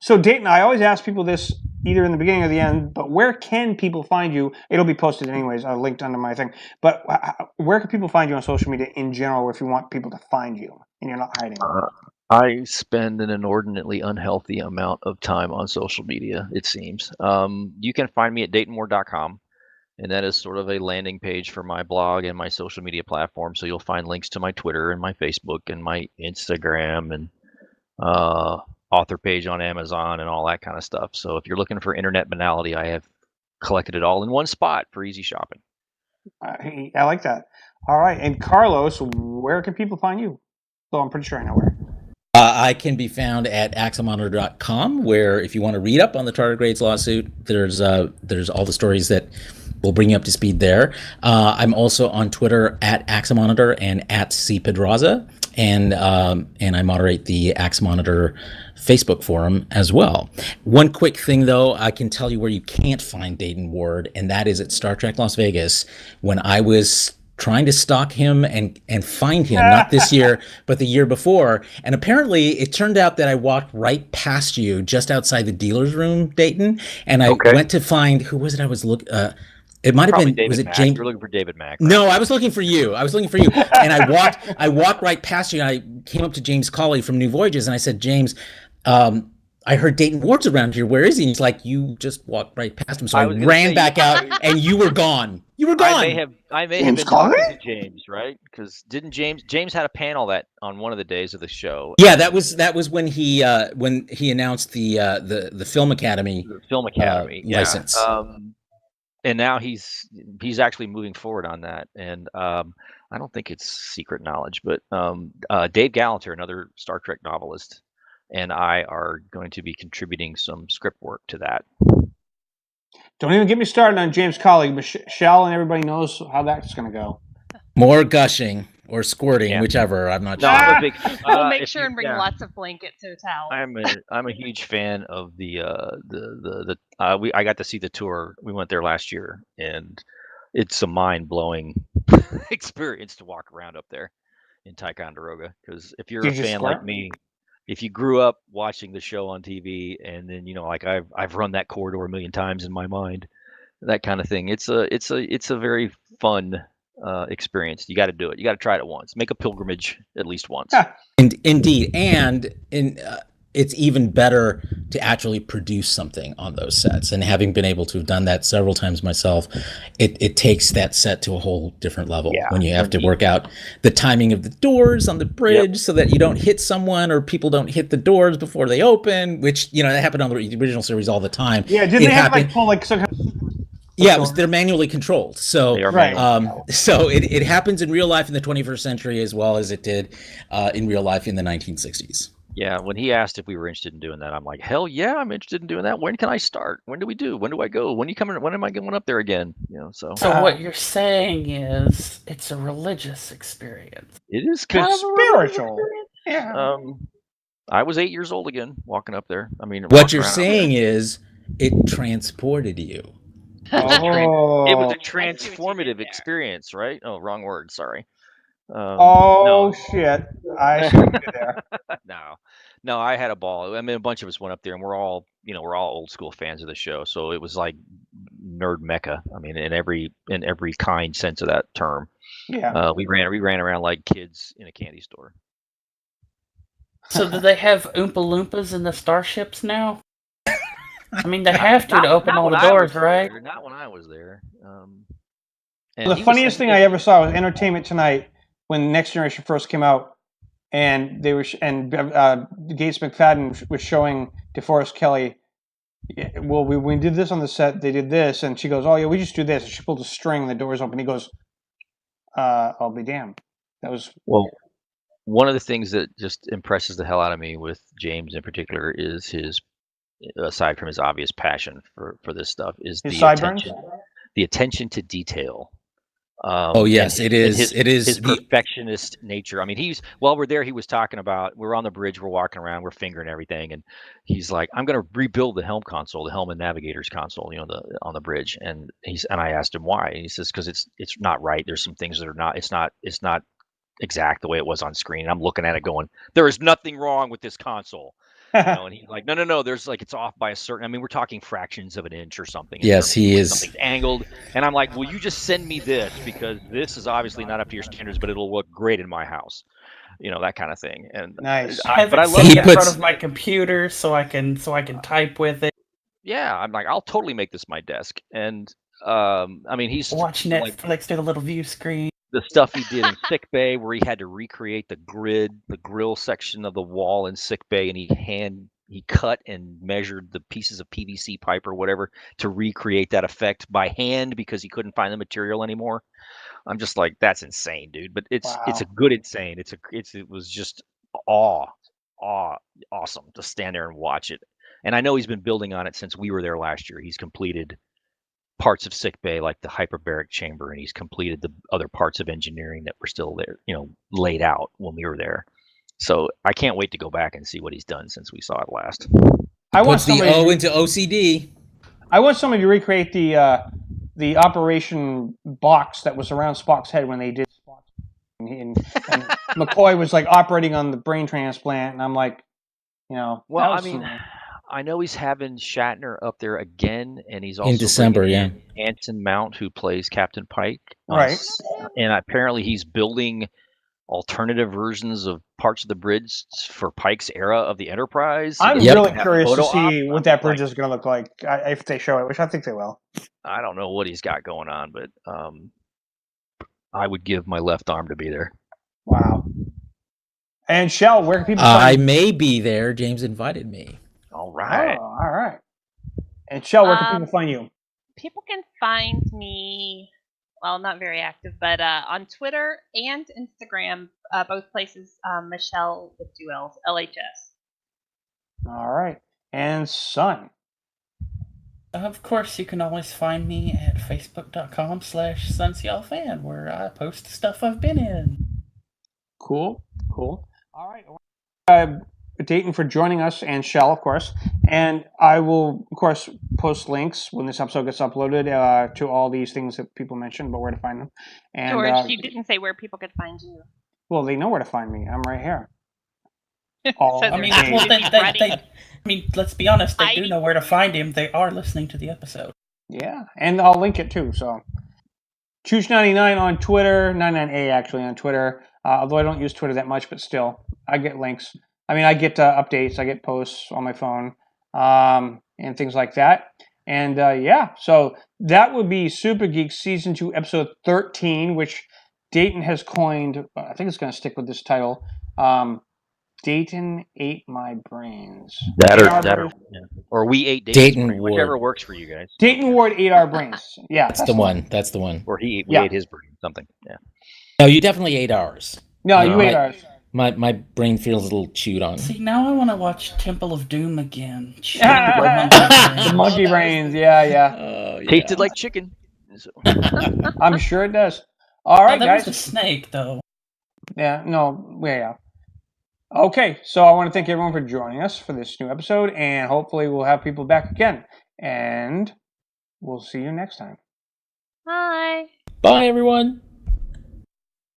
So Dayton, I always ask people this either in the beginning or the end, but where can people find you? It'll be posted anyways, linked under my thing. But where can people find you on social media in general if you want people to find you and you're not hiding? I spend an inordinately unhealthy amount of time on social media, it seems. You can find me at DaytonWard.com, and that is sort of a landing page for my blog and my social media platform. So you'll find links to my Twitter and my Facebook and my Instagram and author page on Amazon and all that kind of stuff. So if you're looking for internet banality, I have collected it all in one spot for easy shopping. I like that. All right. And Carlos, where can people find you? So I'm pretty sure I know where. I can be found at axomonitor.com, where if you want to read up on the tardigrades lawsuit, there's all the stories that will bring you up to speed there. I'm also on Twitter at Axomonitor and at cpedraza, and I moderate the Axomonitor Facebook forum as well. One quick thing, though, I can tell you where you can't find Dayton Ward, and that is at Star Trek Las Vegas. When I was trying to stalk him and find him, not this year, but the year before. And apparently it turned out that I walked right past you just outside the dealer's room, Dayton. And I went to find, who was it I was looking, it might have been, David was it Mack. James? You were looking for David Mack. Right? No, I was looking for you. And I walked right past you, and I came up to James Colley from New Voyages, and I said, James, I heard Dayton Ward's around here. Where is he? And he's like, you just walked right past him. So I ran back out, and you were gone. You were gone. I may have been talking to James, right? Because didn't James had a panel that on one of the days of the show? Yeah, that was when he announced the Film Academy. The Film Academy license. And now he's actually moving forward on that, and I don't think it's secret knowledge, but Dave Galanter, another Star Trek novelist, and I are going to be contributing some script work to that. Don't even get me started on James Colley. Michelle and everybody knows how that's going to go. More gushing or squirting, whichever. I'm not sure. We'll make sure and bring lots of blankets to towels. I'm a huge fan of I got to see the tour. We went there last year, and it's a mind-blowing experience to walk around up there in Ticonderoga. Because if you're a fan like me, if you grew up watching the show on TV, and then like I've run that corridor a million times in my mind, that kind of thing. It's a very fun experience. You got to do it. You got to try it once. Make a pilgrimage at least once. Indeed, and it's even better to actually produce something on those sets. And having been able to have done that several times myself, it takes that set to a whole different level when you have to work out the timing of the doors on the bridge so that you don't hit someone or people don't hit the doors before they open, which, that happened on the original series all the time. Yeah, didn't they have to pull some kind of... Yeah, they're manually controlled. So, so it happens in real life in the 21st century as well as it did in real life in the 1960s. Yeah, when he asked if we were interested in doing that, I'm like, hell yeah, I'm interested in doing that. When can I start? When do we do? When do I go? When am I going up there again? So what you're saying is it's a religious experience. It is kind of spiritual. Yeah. I was 8 years old again, walking up there. I mean, what you're saying is It transported you. It was Oh. a transformative experience, right? Oh, wrong word. Sorry. Oh shit! I see what you did there. No, I had a ball. I mean, a bunch of us went up there, and we're all old school fans of the show, so it was like nerd mecca. I mean, in every kind sense of that term. Yeah. We ran around like kids in a candy store. So do they have Oompa Loompas in the starships now? I mean, they have to open all the doors, right? Not when I was there. The funniest thing I ever saw was Entertainment Tonight when Next Generation first came out, and they were Gates McFadden was showing DeForest Kelley. Well, we did this on the set. They did this, and she goes, "Oh yeah, we just do this." And she pulled a string, and the doors open. He goes, "I'll be damned." That was one of the things that just impresses the hell out of me with James in particular is his, aside from his obvious passion for this stuff, is his the sideburns. attention to detail. Yes, it is. It is his perfectionist nature. I mean, while we're there, he was talking about, we're on the bridge, we're walking around, we're fingering everything, and he's like, "I'm going to rebuild the helm console, the helm and navigator's console, on the bridge." And I asked him why. And he says, "Because it's not right. There's some things that are not. It's not exact the way it was on screen." And I'm looking at it going, "There is nothing wrong with this console." And he's like, no, there's like, it's off by a certain, I mean, we're talking fractions of an inch or something. Yes, he is. Something's angled. And I'm like, "Will you just send me this? Because this is obviously not up to your standards, but it'll look great in my house." That kind of thing. And nice. I love it in front of my computer so I can type with it. Yeah, I'm like, I'll totally make this my desk. And I mean, he's watch Netflix through the little view screen. The stuff he did in sick bay, where he had to recreate the grill section of the wall in sick bay, and he cut and measured the pieces of PVC pipe or whatever to recreate that effect by hand because he couldn't find the material anymore. I'm just like, that's insane, dude. But it's a good insane. It was just awesome to stand there and watch it. And I know he's been building on it since we were there last year. He's completed parts of sick bay, like the hyperbaric chamber, and he's completed the other parts of engineering that were still there, laid out when we were there. So I can't wait to go back and see what he's done since we saw it last. I want the O into OCD. I want somebody to recreate the operation box that was around Spock's head when they did Spock, and McCoy was like operating on the brain transplant, and I'm like, Well, I mean, I know he's having Shatner up there again, and he's also in December, Anson Mount, who plays Captain Pike, right? And apparently he's building alternative versions of parts of the bridge for Pike's era of the Enterprise. I'm really curious to see what that bridge is going to look like if they show it, which I think they will. I don't know what he's got going on, but I would give my left arm to be there. Wow. And Shell, where can people find you? I may be there. James invited me. All right. Oh, all right. And Shell, where can people find you? People can find me, well, not very active, but on Twitter and Instagram, both places, Michelle with 2 L's, LHS. All right. And Sun. Of course, you can always find me at facebook.com/SunSealFan, where I post stuff I've been in. Cool. All right. Dayton for joining us, and Shell, of course. And I will, of course, post links when this episode gets uploaded to all these things that people mentioned, but where to find them. And, George, you didn't say where people could find you. Well, they know where to find me. I'm right here. Let's be honest. They do know where to find him. They are listening to the episode. Yeah, and I'll link it too. So, Chooch99 on Twitter, 99A actually on Twitter. Although I don't use Twitter that much, but still, I get links. I mean, I get updates, I get posts on my phone, and things like that. And so that would be Super Geeks Season 2, Episode 13, which Dayton has coined. I think it's going to stick with this title. Dayton ate my brains. Or we ate Dayton's brain, whichever works for you guys. Dayton Ward ate our brains. Yeah, that's the one. That's the one. Or we ate his brain. Something. Yeah. No, you definitely ate ours. No, you ate ours. My brain feels a little chewed on. See, now I want to watch Temple of Doom again. The monkey brains, yeah. Tasted like chicken. I'm sure it does. All right, that guys. was a snake, though. Yeah, no, yeah. Okay, so I want to thank everyone for joining us for this new episode, and hopefully we'll have people back again. and we'll see you next time. Bye. Bye, everyone.